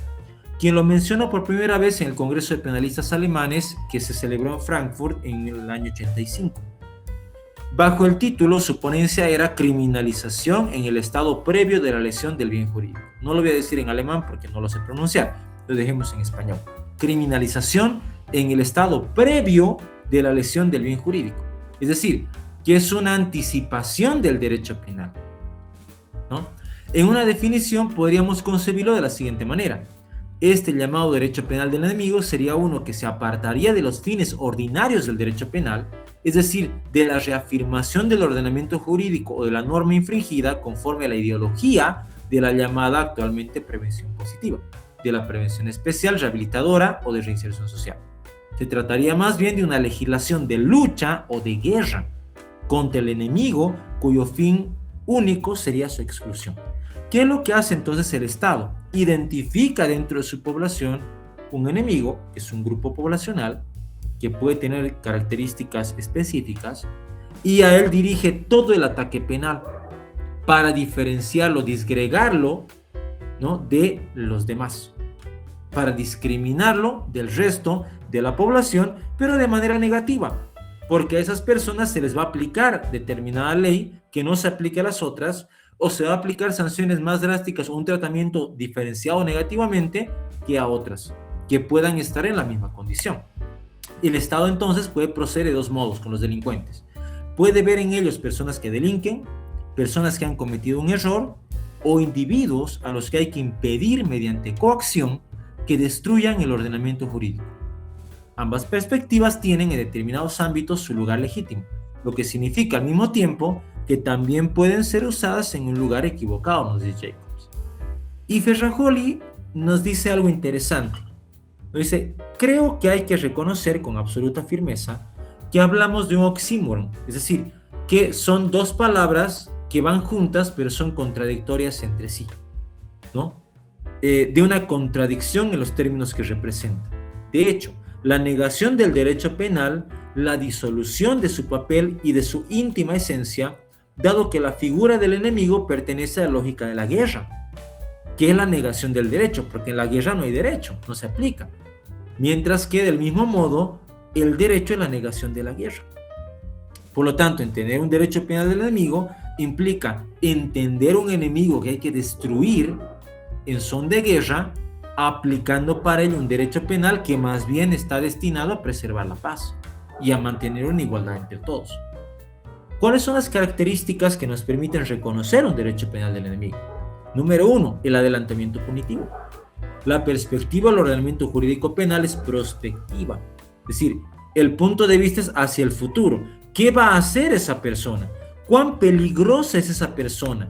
quien lo menciona por primera vez en el Congreso de Penalistas Alemanes que se celebró en Frankfurt en el año 85. Bajo el título, su ponencia era criminalización en el estado previo de la lesión del bien jurídico. No lo voy a decir en alemán porque no lo sé pronunciar, lo dejemos en español. Criminalización en el estado previo de la lesión del bien jurídico. Es decir, que es una anticipación del derecho penal, ¿no? En una definición podríamos concebirlo de la siguiente manera. Este llamado derecho penal del enemigo sería uno que se apartaría de los fines ordinarios del derecho penal, es decir, de la reafirmación del ordenamiento jurídico o de la norma infringida conforme a la ideología de la llamada actualmente prevención positiva, de la prevención especial, rehabilitadora o de reinserción social. Se trataría más bien de una legislación de lucha o de guerra contra el enemigo cuyo fin único sería su exclusión. ¿Qué es lo que hace entonces el Estado? Identifica dentro de su población un enemigo, que es un grupo poblacional, que puede tener características específicas, y a él dirige todo el ataque penal para diferenciarlo, disgregarlo, ¿no?, de los demás, para discriminarlo del resto de la población, pero de manera negativa, porque a esas personas se les va a aplicar determinada ley que no se aplique a las otras, o se va a aplicar sanciones más drásticas o un tratamiento diferenciado negativamente que a otras, que puedan estar en la misma condición. El Estado entonces puede proceder de dos modos con los delincuentes. Puede ver en ellos personas que delinquen, personas que han cometido un error, o individuos a los que hay que impedir mediante coacción que destruyan el ordenamiento jurídico. Ambas perspectivas tienen en determinados ámbitos su lugar legítimo, lo que significa al mismo tiempo que también pueden ser usadas en un lugar equivocado, nos dice Jacobs. Y Ferrajoli nos dice algo interesante. Nos dice, creo que hay que reconocer con absoluta firmeza que hablamos de un oxímoron, es decir, que son dos palabras que van juntas pero son contradictorias entre sí, ¿no? De una contradicción en los términos que representan. De hecho, la negación del derecho penal, la disolución de su papel y de su íntima esencia, dado que la figura del enemigo pertenece a la lógica de la guerra, que es la negación del derecho, porque en la guerra no hay derecho, no se aplica. Mientras que, del mismo modo, el derecho es la negación de la guerra. Por lo tanto, entender un derecho penal del enemigo implica entender un enemigo que hay que destruir en son de guerra, aplicando para ello un derecho penal que más bien está destinado a preservar la paz y a mantener una igualdad entre todos. ¿Cuáles son las características que nos permiten reconocer un derecho penal del enemigo? Número 1, el adelantamiento punitivo. La perspectiva del ordenamiento jurídico penal es prospectiva, es decir, el punto de vista es hacia el futuro. ¿Qué va a hacer esa persona? ¿Cuán peligrosa es esa persona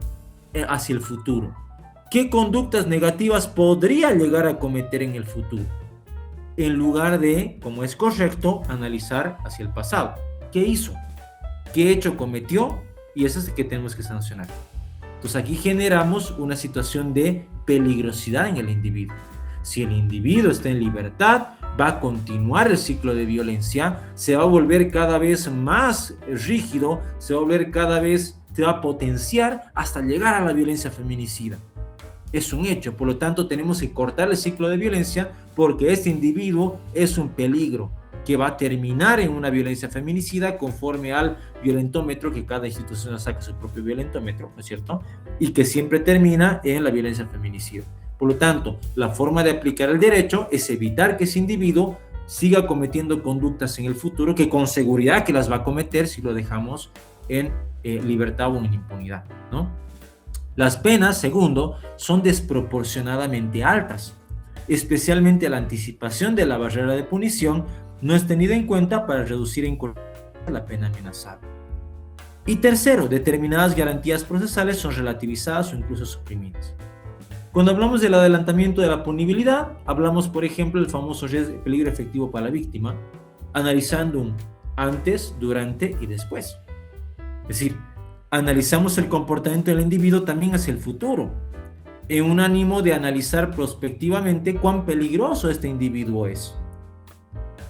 hacia el futuro? ¿Qué conductas negativas podría llegar a cometer en el futuro? En lugar de, como es correcto, analizar hacia el pasado. ¿Qué hizo? ¿Qué hecho cometió? Y eso es el que tenemos que sancionar. Entonces aquí generamos una situación de peligrosidad en el individuo. Si el individuo está en libertad, va a continuar el ciclo de violencia, se va a volver cada vez más rígido, se va a potenciar hasta llegar a la violencia feminicida. Es un hecho, por lo tanto tenemos que cortar el ciclo de violencia porque este individuo es un peligro que va a terminar en una violencia feminicida conforme al violentómetro, que cada institución saca su propio violentómetro, ¿no es cierto? Y que siempre termina en la violencia feminicida. Por lo tanto, la forma de aplicar el derecho es evitar que ese individuo siga cometiendo conductas en el futuro que con seguridad que las va a cometer si lo dejamos en libertad o en impunidad, ¿no? Las penas, segundo, son desproporcionadamente altas, especialmente la anticipación de la barrera de punición no es tenida en cuenta para reducir en la pena amenazada. Y tercero, determinadas garantías procesales son relativizadas o incluso suprimidas. Cuando hablamos del adelantamiento de la punibilidad, hablamos, por ejemplo, del famoso peligro efectivo para la víctima, analizando un antes, durante y después. Es decir, analizamos el comportamiento del individuo también hacia el futuro, en un ánimo de analizar prospectivamente cuán peligroso este individuo es.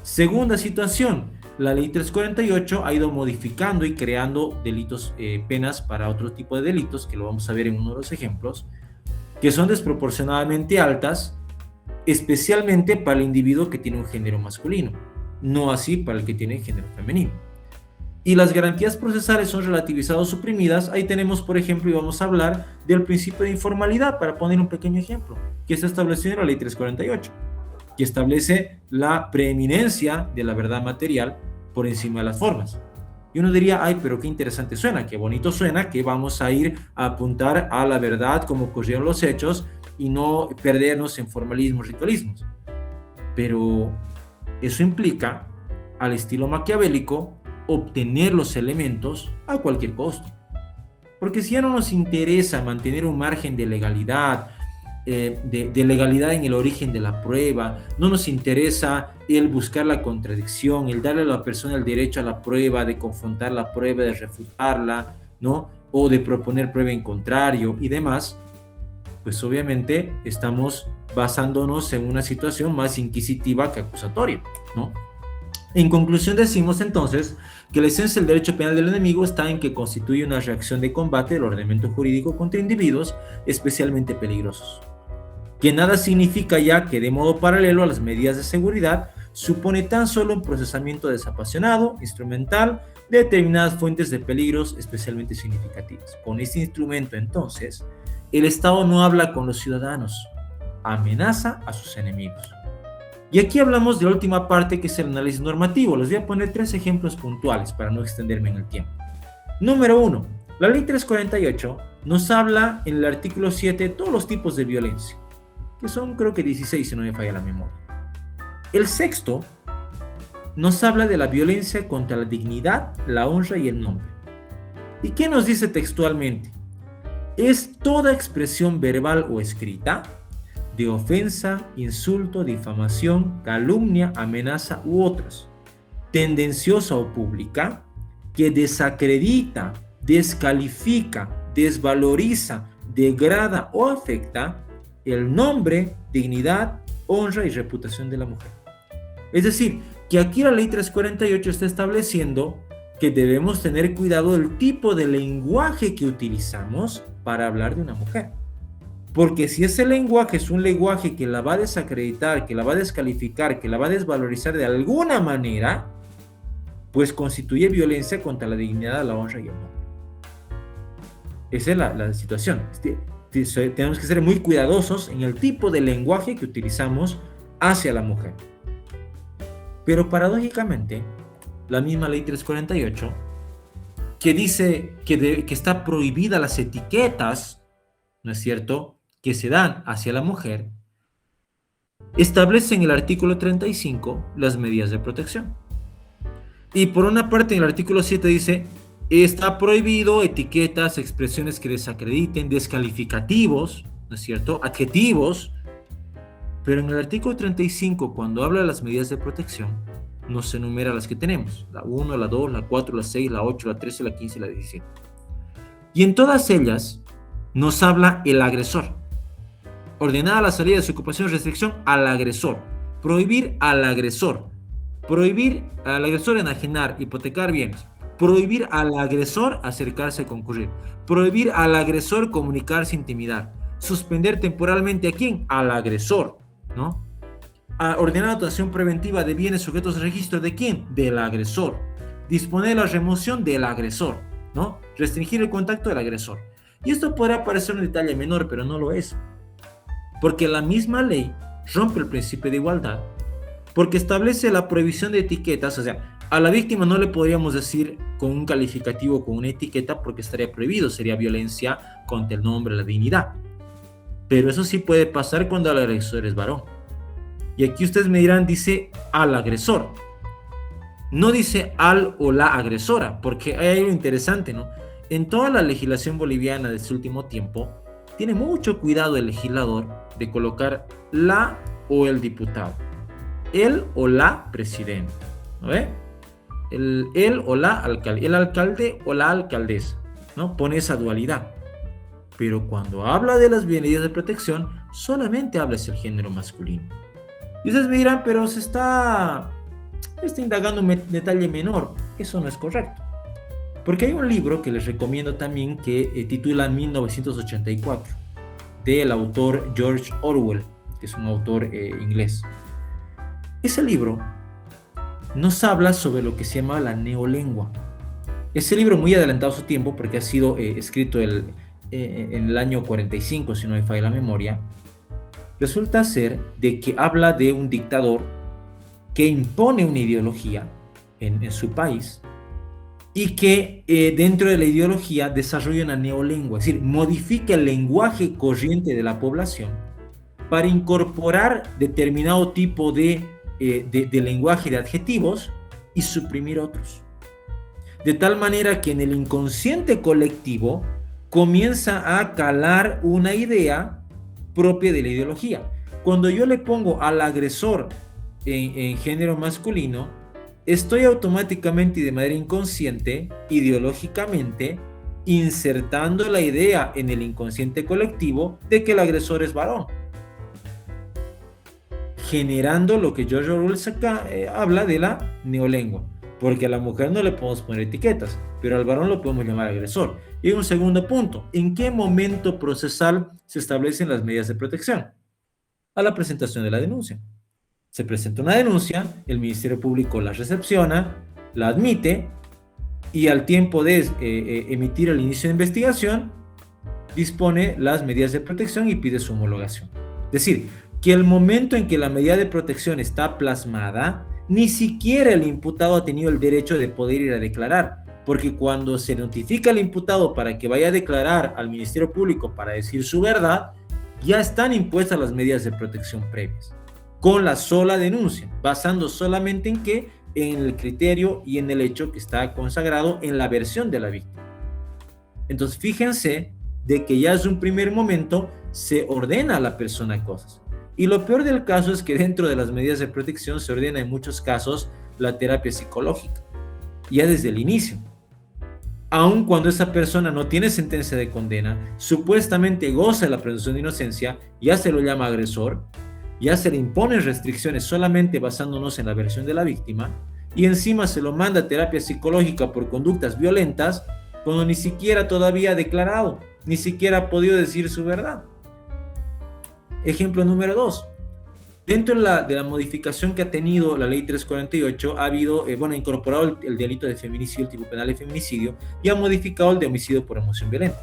Segunda situación, la ley 348 ha ido modificando y creando delitos, penas para otro tipo de delitos, que lo vamos a ver en uno de los ejemplos, que son desproporcionadamente altas, especialmente para el individuo que tiene un género masculino, no así para el que tiene género femenino. Y las garantías procesales son relativizadas o suprimidas. Ahí tenemos, por ejemplo, y vamos a hablar del principio de informalidad, para poner un pequeño ejemplo, que está establecido en la ley 348, que establece la preeminencia de la verdad material por encima de las formas. Y uno diría, ay, pero qué interesante suena, qué bonito suena, que vamos a ir a apuntar a la verdad como ocurrieron los hechos y no perdernos en formalismos, ritualismos. Pero eso implica, al estilo maquiavélico, obtener los elementos a cualquier costo. Porque si ya no nos interesa mantener un margen de legalidad, de legalidad en el origen de la prueba, no nos interesa el buscar la contradicción, el darle a la persona el derecho a la prueba, de confrontar la prueba, de refutarla, ¿no? O de proponer prueba en contrario y demás, pues obviamente estamos basándonos en una situación más inquisitiva que acusatoria, ¿no? En conclusión, decimos entonces que la esencia del derecho penal del enemigo está en que constituye una reacción de combate del ordenamiento jurídico contra individuos especialmente peligrosos, que nada significa ya que de modo paralelo a las medidas de seguridad supone tan solo un procesamiento desapasionado, instrumental, de determinadas fuentes de peligros especialmente significativas. Con este instrumento, entonces, el Estado no habla con los ciudadanos, amenaza a sus enemigos. Y aquí hablamos de la última parte, que es el análisis normativo. Les voy a poner 3 ejemplos puntuales para no extenderme en el tiempo. Número 1. La ley 348 nos habla en el artículo 7 de todos los tipos de violencia, que son creo que 16 si no me falla la memoria. El sexto nos habla de la violencia contra la dignidad, la honra y el nombre. ¿Y qué nos dice textualmente? Es toda expresión verbal o escrita de ofensa, insulto, difamación, calumnia, amenaza u otras, tendenciosa o pública, que desacredita, descalifica, desvaloriza, degrada o afecta el nombre, dignidad, honra y reputación de la mujer. Es decir, que aquí la ley 348 está estableciendo que debemos tener cuidado del tipo de lenguaje que utilizamos para hablar de una mujer. Porque si ese lenguaje es un lenguaje que la va a desacreditar, que la va a descalificar, que la va a desvalorizar de alguna manera, pues constituye violencia contra la dignidad, la honra y el nombre. Esa es la situación. Tenemos que ser muy cuidadosos en el tipo de lenguaje que utilizamos hacia la mujer. Pero paradójicamente, la misma ley 348, que dice que está prohibida las etiquetas, ¿no es cierto?, que se dan hacia la mujer, establece en el artículo 35 las medidas de protección. Y por una parte en el artículo 7 dice, está prohibido etiquetas, expresiones que desacrediten, descalificativos, ¿no es cierto?, adjetivos. Pero en el artículo 35, cuando habla de las medidas de protección, nos enumera las que tenemos: la 1, la 2, la 4, la 6, la 8, la 13, la 15 y la 17. Y en todas ellas nos habla el agresor. Ordenada la salida de su ocupación, restricción al agresor. Prohibir al agresor. Prohibir al agresor enajenar, hipotecar bienes. Prohibir al agresor acercarse a concurrir. Prohibir al agresor comunicarse, intimidar. Suspender temporalmente ¿a quién? Al agresor, ¿no? Ordenar la actuación preventiva de bienes sujetos a registro ¿de quién? Del agresor. Disponer la remoción del agresor, ¿no? Restringir el contacto del agresor. Y esto podrá parecer un detalle menor, pero no lo es. Porque la misma ley rompe el principio de igualdad, porque establece la prohibición de etiquetas. O sea, a la víctima no le podríamos decir con un calificativo, con una etiqueta, porque estaría prohibido, sería violencia contra el nombre, la dignidad. Pero eso sí puede pasar cuando el agresor es varón. Y aquí ustedes me dirán, dice al agresor. No dice al o la agresora, porque hay algo interesante, ¿no? En toda la legislación boliviana de este último tiempo, tiene mucho cuidado el legislador de colocar la o el diputado, el o la presidenta, ¿no ve? El o la alcalde, el alcalde o la alcaldesa, ¿no? Pone esa dualidad. Pero cuando habla de las medidas de protección, solamente habla hacia el género masculino. Y ustedes me dirán, pero se está está indagando un detalle menor. Eso no es correcto. Porque hay un libro que les recomiendo también que titula 1984, del autor George Orwell, que es un autor inglés. Ese libro nos habla sobre lo que se llama la neolengua. Ese libro muy adelantado a su tiempo porque ha sido escrito en el año 45, si no me falla la memoria. Resulta ser de que habla de un dictador que impone una ideología en su país y que dentro de la ideología desarrolla una neolengua, es decir, modifica el lenguaje corriente de la población para incorporar determinado tipo de lenguaje de adjetivos y suprimir otros. De tal manera que en el inconsciente colectivo comienza a calar una idea propia de la ideología. Cuando yo le pongo al agresor en género masculino, estoy automáticamente y de manera inconsciente, ideológicamente, insertando la idea en el inconsciente colectivo de que el agresor es varón, generando lo que George Orwell habla de la neolengua, porque a la mujer no le podemos poner etiquetas, pero al varón lo podemos llamar agresor. Y un segundo punto, ¿en qué momento procesal se establecen las medidas de protección? A la presentación de la denuncia. Se presenta una denuncia, el Ministerio Público la recepciona, la admite y al tiempo de emitir el inicio de investigación, dispone las medidas de protección y pide su homologación. Es decir, que el momento en que la medida de protección está plasmada, ni siquiera el imputado ha tenido el derecho de poder ir a declarar, porque cuando se notifica al imputado para que vaya a declarar al Ministerio Público para decir su verdad, ya están impuestas las medidas de protección previas, con la sola denuncia, basando solamente en qué, en el criterio y en el hecho que está consagrado en la versión de la víctima. Entonces, fíjense de que ya desde un primer momento se ordena a la persona cosas. Y lo peor del caso es que dentro de las medidas de protección se ordena en muchos casos la terapia psicológica, ya desde el inicio. Aun cuando esa persona no tiene sentencia de condena, supuestamente goza de la presunción de inocencia, ya se lo llama agresor, ya se le imponen restricciones solamente basándonos en la versión de la víctima, y encima se lo manda a terapia psicológica por conductas violentas, cuando ni siquiera todavía ha declarado, ni siquiera ha podido decir su verdad. Ejemplo número 2. Dentro de la modificación que ha tenido la ley 348, ha habido, incorporado el delito de feminicidio, el tipo penal de feminicidio, y ha modificado el de homicidio por emoción violenta,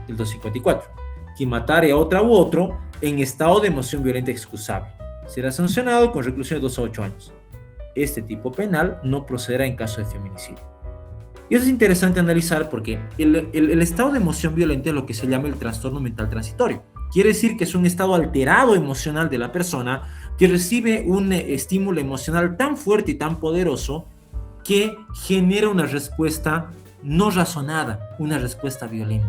el 254. Quien matare a otra u otro en estado de emoción violenta excusable será sancionado con reclusión de 2 a 8 años. Este tipo penal no procederá en caso de feminicidio. Y eso es interesante analizar porque el estado de emoción violenta es lo que se llama el trastorno mental transitorio. Quiere decir que es un estado alterado emocional de la persona que recibe un estímulo emocional tan fuerte y tan poderoso que genera una respuesta no razonada, una respuesta violenta.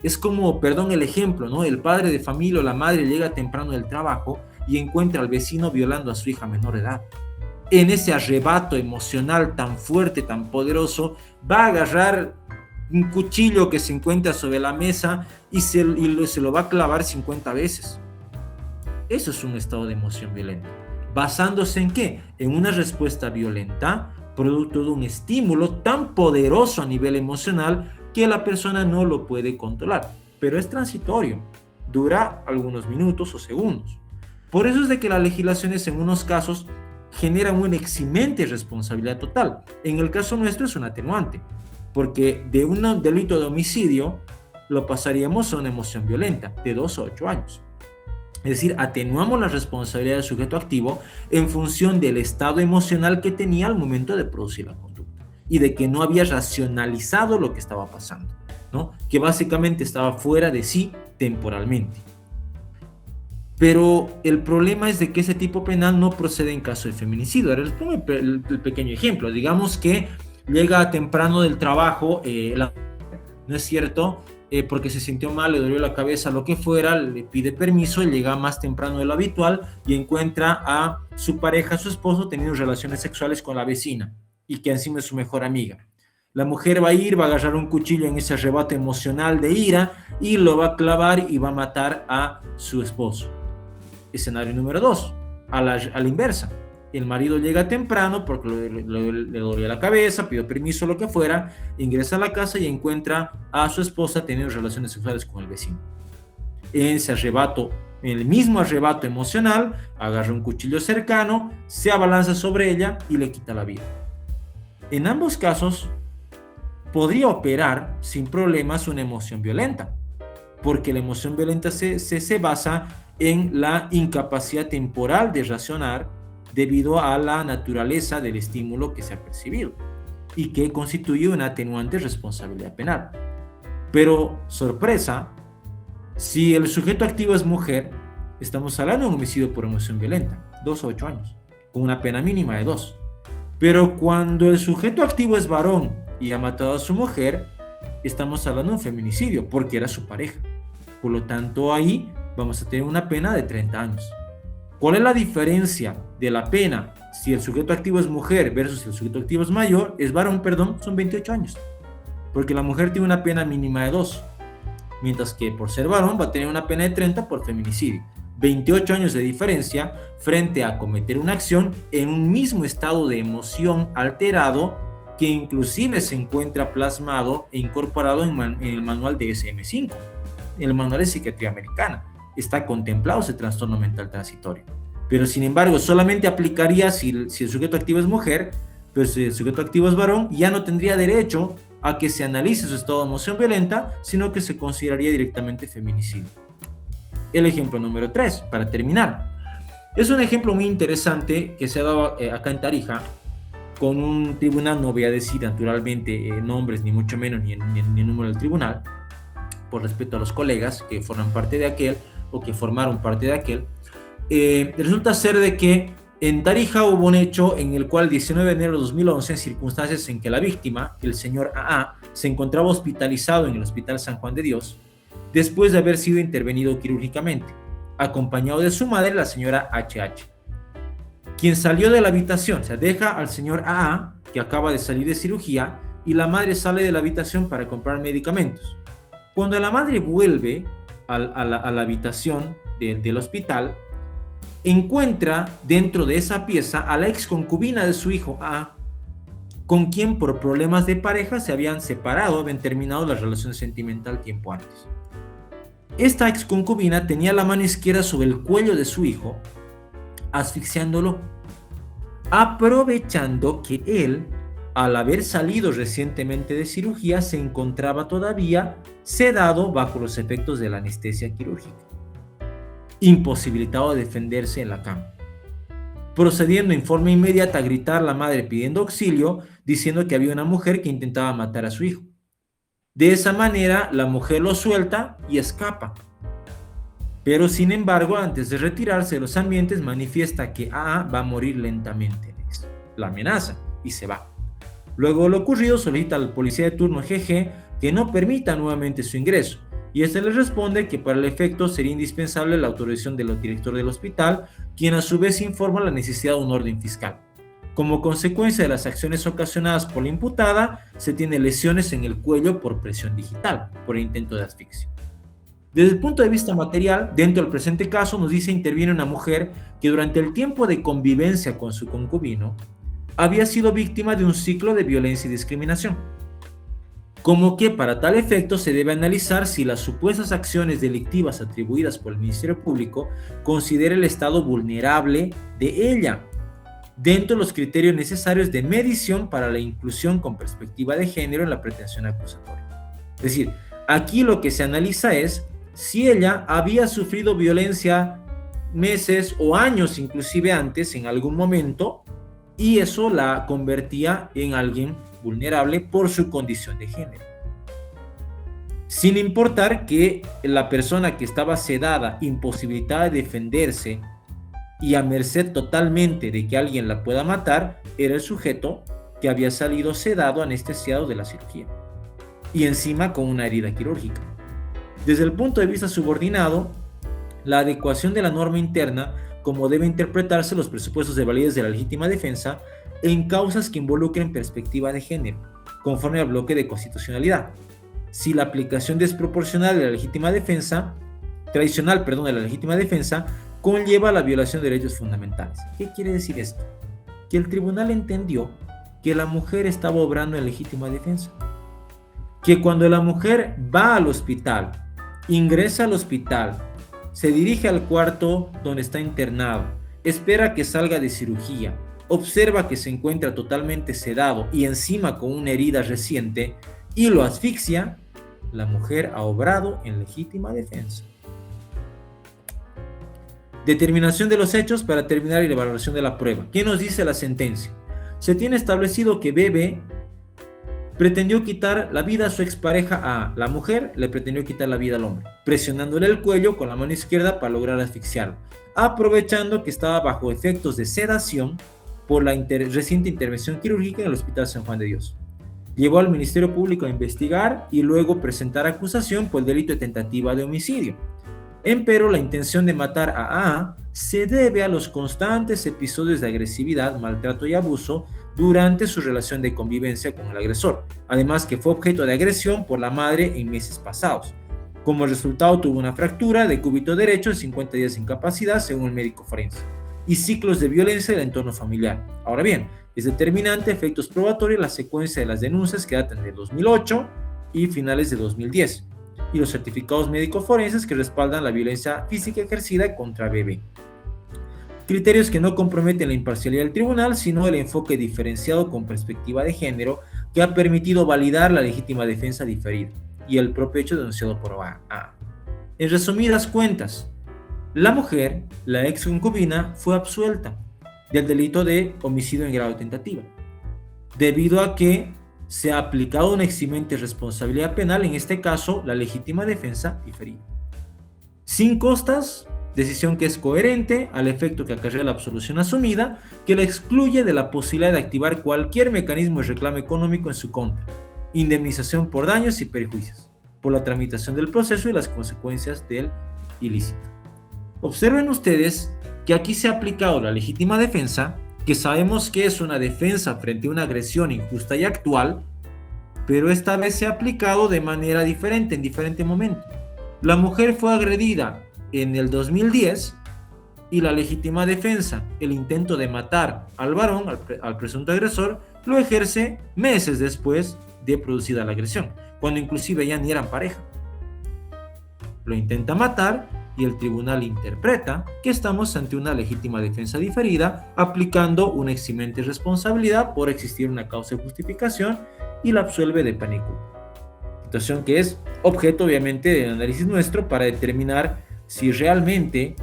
Es como, perdón el ejemplo, ¿no? El padre de familia o la madre llega temprano del trabajo y encuentra al vecino violando a su hija menor de edad. En ese arrebato emocional tan fuerte, tan poderoso, va a agarrar un cuchillo que se encuentra sobre la mesa y se lo va a clavar 50 veces. Eso es un estado de emoción violenta. ¿Basándose en qué? En una respuesta violenta, producto de un estímulo tan poderoso a nivel emocional que la persona no lo puede controlar. Pero es transitorio, dura algunos minutos o segundos. Por eso es de que las legislaciones en unos casos generan una eximente responsabilidad total. En el caso nuestro es un atenuante, porque de un delito de homicidio lo pasaríamos a una emoción violenta de 2 a 8 años. Es decir, atenuamos la responsabilidad del sujeto activo en función del estado emocional que tenía al momento de producir la conducta y de que no había racionalizado lo que estaba pasando, ¿no? Que básicamente estaba fuera de sí temporalmente. Pero el problema es de que ese tipo penal no procede en caso de feminicidio. Ahora les pongo el pequeño ejemplo. Digamos que llega temprano del trabajo, ¿no es cierto? Porque se sintió mal, le dolió la cabeza, lo que fuera, le pide permiso, llega más temprano de lo habitual y encuentra a su pareja, a su esposo, teniendo relaciones sexuales con la vecina y que encima es su mejor amiga. La mujer va a ir, va a agarrar un cuchillo en ese arrebato emocional de ira y lo va a clavar y va a matar a su esposo. Escenario número 2, a la inversa. el marido llega temprano porque le dolía la cabeza, pidió permiso, lo que fuera, ingresa a la casa y encuentra a su esposa teniendo relaciones sexuales con el vecino. En ese arrebato, en el mismo arrebato emocional, agarra un cuchillo cercano, se abalanza sobre ella y le quita la vida. En ambos casos, podría operar sin problemas una emoción violenta, porque la emoción violenta se basa en la incapacidad temporal de razonar debido a la naturaleza del estímulo que se ha percibido y que constituye una atenuante responsabilidad penal. Pero, sorpresa, si el sujeto activo es mujer, estamos hablando de un homicidio por emoción violenta, 2 a 8 años, con una pena mínima de 2. Pero cuando el sujeto activo es varón y ha matado a su mujer, estamos hablando de un feminicidio, porque era su pareja. Por lo tanto, ahí vamos a tener una pena de 30 años. ¿Cuál es la diferencia de la pena si el sujeto activo es mujer versus si el sujeto activo es varón, son 28 años. Porque la mujer tiene una pena mínima de 2, mientras que por ser varón va a tener una pena de 30 por feminicidio. 28 años de diferencia frente a cometer una acción en un mismo estado de emoción alterado que inclusive se encuentra plasmado e incorporado en el manual de DSM-5, en el manual de psiquiatría americana. Está contemplado ese trastorno mental transitorio. Pero sin embargo, solamente aplicaría si el sujeto activo es mujer, pero si el sujeto activo es varón, ya no tendría derecho a que se analice su estado de emoción violenta, sino que se consideraría directamente feminicidio. El ejemplo número 3, para terminar. Es un ejemplo muy interesante que se ha dado acá en Tarija, con un tribunal, no voy a decir naturalmente nombres, ni mucho menos, ni el número del tribunal, por respeto a los colegas que forman parte de aquel, o que formaron parte de aquel. Resulta ser de que en Tarija hubo un hecho en el cual el 19 de enero de 2011, en circunstancias en que la víctima, el señor AA, se encontraba hospitalizado en el Hospital San Juan de Dios, después de haber sido intervenido quirúrgicamente, acompañado de su madre, la señora HH, quien salió de la habitación. O sea, deja al señor AA, que acaba de salir de cirugía, y la madre sale de la habitación para comprar medicamentos. Cuando la madre vuelve a la habitación del hospital, encuentra dentro de esa pieza a la ex concubina de su hijo AA, con quien por problemas de pareja se habían separado, habían terminado la relación sentimental tiempo antes. Esta ex concubina tenía la mano izquierda sobre el cuello de su hijo, asfixiándolo, aprovechando que él, al haber salido recientemente de cirugía, se encontraba todavía sedado bajo los efectos de la anestesia quirúrgica, imposibilitado de defenderse en la cama, procediendo en forma inmediata a gritar la madre pidiendo auxilio, diciendo que había una mujer que intentaba matar a su hijo. De esa manera, la mujer lo suelta y escapa. Pero sin embargo, antes de retirarse de los ambientes, manifiesta que AA va a morir lentamente. La amenaza y se va. Luego de lo ocurrido, solicita al policía de turno GG que no permita nuevamente su ingreso, y este le responde que para el efecto sería indispensable la autorización del director del hospital, quien a su vez informa la necesidad de un orden fiscal. Como consecuencia de las acciones ocasionadas por la imputada, se tiene lesiones en el cuello por presión digital, por intento de asfixia. Desde el punto de vista material, dentro del presente caso nos dice interviene una mujer que durante el tiempo de convivencia con su concubino había sido víctima de un ciclo de violencia y discriminación. Como que para tal efecto se debe analizar si las supuestas acciones delictivas atribuidas por el Ministerio Público considera el estado vulnerable de ella, dentro de los criterios necesarios de medición para la inclusión con perspectiva de género en la pretensión acusatoria. Es decir, aquí lo que se analiza es si ella había sufrido violencia meses o años inclusive antes en algún momento, y eso la convertía en alguien vulnerable por su condición de género. Sin importar que la persona que estaba sedada, imposibilitada de defenderse y a merced totalmente de que alguien la pueda matar, era el sujeto que había salido sedado, anestesiado de la cirugía y encima con una herida quirúrgica. Desde el punto de vista subordinado, la adecuación de la norma interna, como debe interpretarse los presupuestos de validez de la legítima defensa en causas que involucren perspectiva de género, conforme al bloque de constitucionalidad. Si la aplicación desproporcional de la legítima defensa, tradicional, de la legítima defensa, conlleva la violación de derechos fundamentales. ¿Qué quiere decir esto? que el tribunal entendió que la mujer estaba obrando en legítima defensa. Que cuando la mujer va al hospital, ingresa al hospital, se dirige al cuarto donde está internado, espera que salga de cirugía, observa que se encuentra totalmente sedado y encima con una herida reciente y lo asfixia, la mujer ha obrado en legítima defensa. Determinación de los hechos para terminar y la valoración de la prueba. ¿Qué nos dice la sentencia? Se tiene establecido que Bebe pretendió quitar la vida a su expareja A. La mujer le pretendió quitar la vida al hombre, presionándole el cuello con la mano izquierda para lograr asfixiarlo, aprovechando que estaba bajo efectos de sedación por la reciente intervención quirúrgica en el Hospital San Juan de Dios. Llevó al Ministerio Público a investigar y luego presentar acusación por el delito de tentativa de homicidio. Empero, la intención de matar a A se debe a los constantes episodios de agresividad, maltrato y abuso durante su relación de convivencia con el agresor, además que fue objeto de agresión por la madre en meses pasados. Como resultado tuvo una fractura de cúbito derecho de 50 días de incapacidad según el médico forense y ciclos de violencia del entorno familiar. Ahora bien, es determinante efectos probatorios la secuencia de las denuncias que datan de 2008 y finales de 2010 y los certificados médicos forenses que respaldan la violencia física ejercida contra Bebe. Criterios que no comprometen la imparcialidad del tribunal, sino el enfoque diferenciado con perspectiva de género que ha permitido validar la legítima defensa diferida y el propio hecho denunciado por A. En resumidas cuentas, la mujer, la ex concubina, fue absuelta del delito de homicidio en grado de tentativa, debido a que se ha aplicado una eximente responsabilidad penal, en este caso la legítima defensa diferida. Sin costas, decisión que es coherente al efecto que acarrea la absolución asumida, que la excluye de la posibilidad de activar cualquier mecanismo de reclamo económico en su contra, indemnización por daños y perjuicios, por la tramitación del proceso y las consecuencias del ilícito. Observen ustedes que aquí se ha aplicado la legítima defensa, que sabemos que es una defensa frente a una agresión injusta y actual, pero esta vez se ha aplicado de manera diferente, en diferente momento. La mujer fue agredida en el 2010 y la legítima defensa, el intento de matar al varón, al presunto agresor, lo ejerce meses después de producida la agresión, cuando inclusive ya ni eran pareja. Lo intenta matar y el tribunal interpreta que estamos ante una legítima defensa diferida, aplicando una eximente responsabilidad por existir una causa de justificación y la absuelve de pena y culpa. Situación que es objeto obviamente del análisis nuestro para determinar si realmente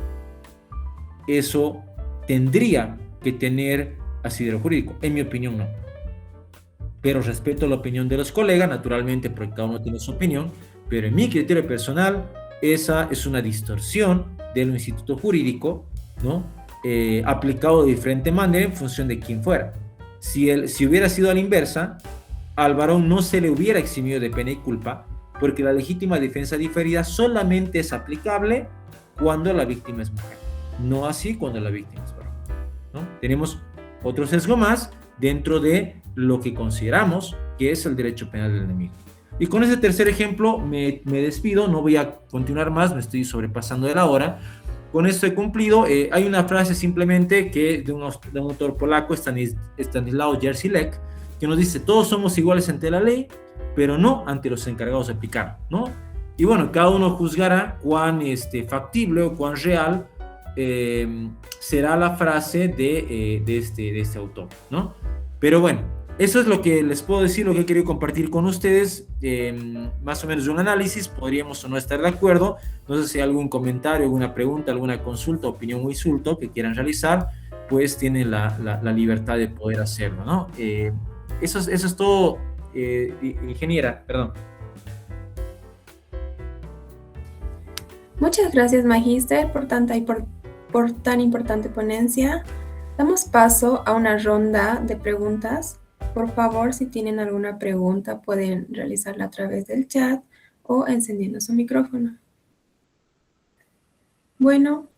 eso tendría que tener asidero jurídico. En mi opinión no, pero respeto la opinión de los colegas, naturalmente, porque cada uno tiene su opinión, pero en mi criterio personal esa es una distorsión del instituto jurídico, ¿no? Aplicado de diferente manera en función de quién fuera. Si hubiera sido a la inversa, al varón no se le hubiera eximido de pena y culpa, porque la legítima defensa diferida solamente es aplicable cuando la víctima es mujer, no así cuando la víctima es varón, ¿no? Tenemos otro sesgo más dentro de lo que consideramos que es el derecho penal del enemigo. Y con ese tercer ejemplo me despido, no voy a continuar más, me estoy sobrepasando de la hora. Con esto he cumplido. Hay una frase simplemente que de un autor polaco, Stanislaw Jerzy-Lek, que nos dice: todos somos iguales ante la ley, pero no ante los encargados de aplicar, ¿no? Y bueno, cada uno juzgará cuán factible o cuán real será la frase de este autor, ¿no? Pero bueno, eso es lo que les puedo decir, lo que he querido compartir con ustedes, más o menos de un análisis. Podríamos o no estar de acuerdo. No sé si hay algún comentario, alguna pregunta, alguna consulta, opinión o insulto que quieran realizar, pues tienen la libertad de poder hacerlo, ¿no? Eso es todo, ingeniera, perdón. Muchas gracias, Magíster, por tan importante ponencia. Damos paso a una ronda de preguntas. Por favor, si tienen alguna pregunta, pueden realizarla a través del chat o encendiendo su micrófono. Bueno,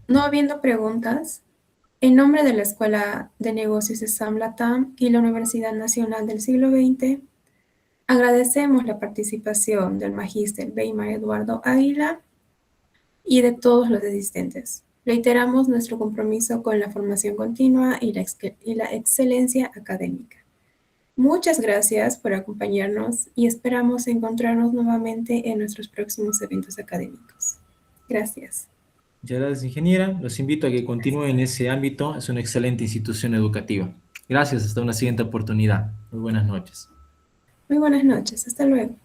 no habiendo preguntas, en nombre de la Escuela de Negocios ESAM Latam y la Universidad Nacional del Siglo XX, agradecemos la participación del Magíster Weimar Eduardo Águila y de todos los asistentes. Reiteramos nuestro compromiso con la formación continua y la excelencia académica. Muchas gracias por acompañarnos y esperamos encontrarnos nuevamente en nuestros próximos eventos académicos. Gracias. Muchas gracias, ingeniera. Los invito a que continúen en ese ámbito. Es una excelente institución educativa. Gracias. Hasta una siguiente oportunidad. Muy buenas noches. Muy buenas noches. Hasta luego.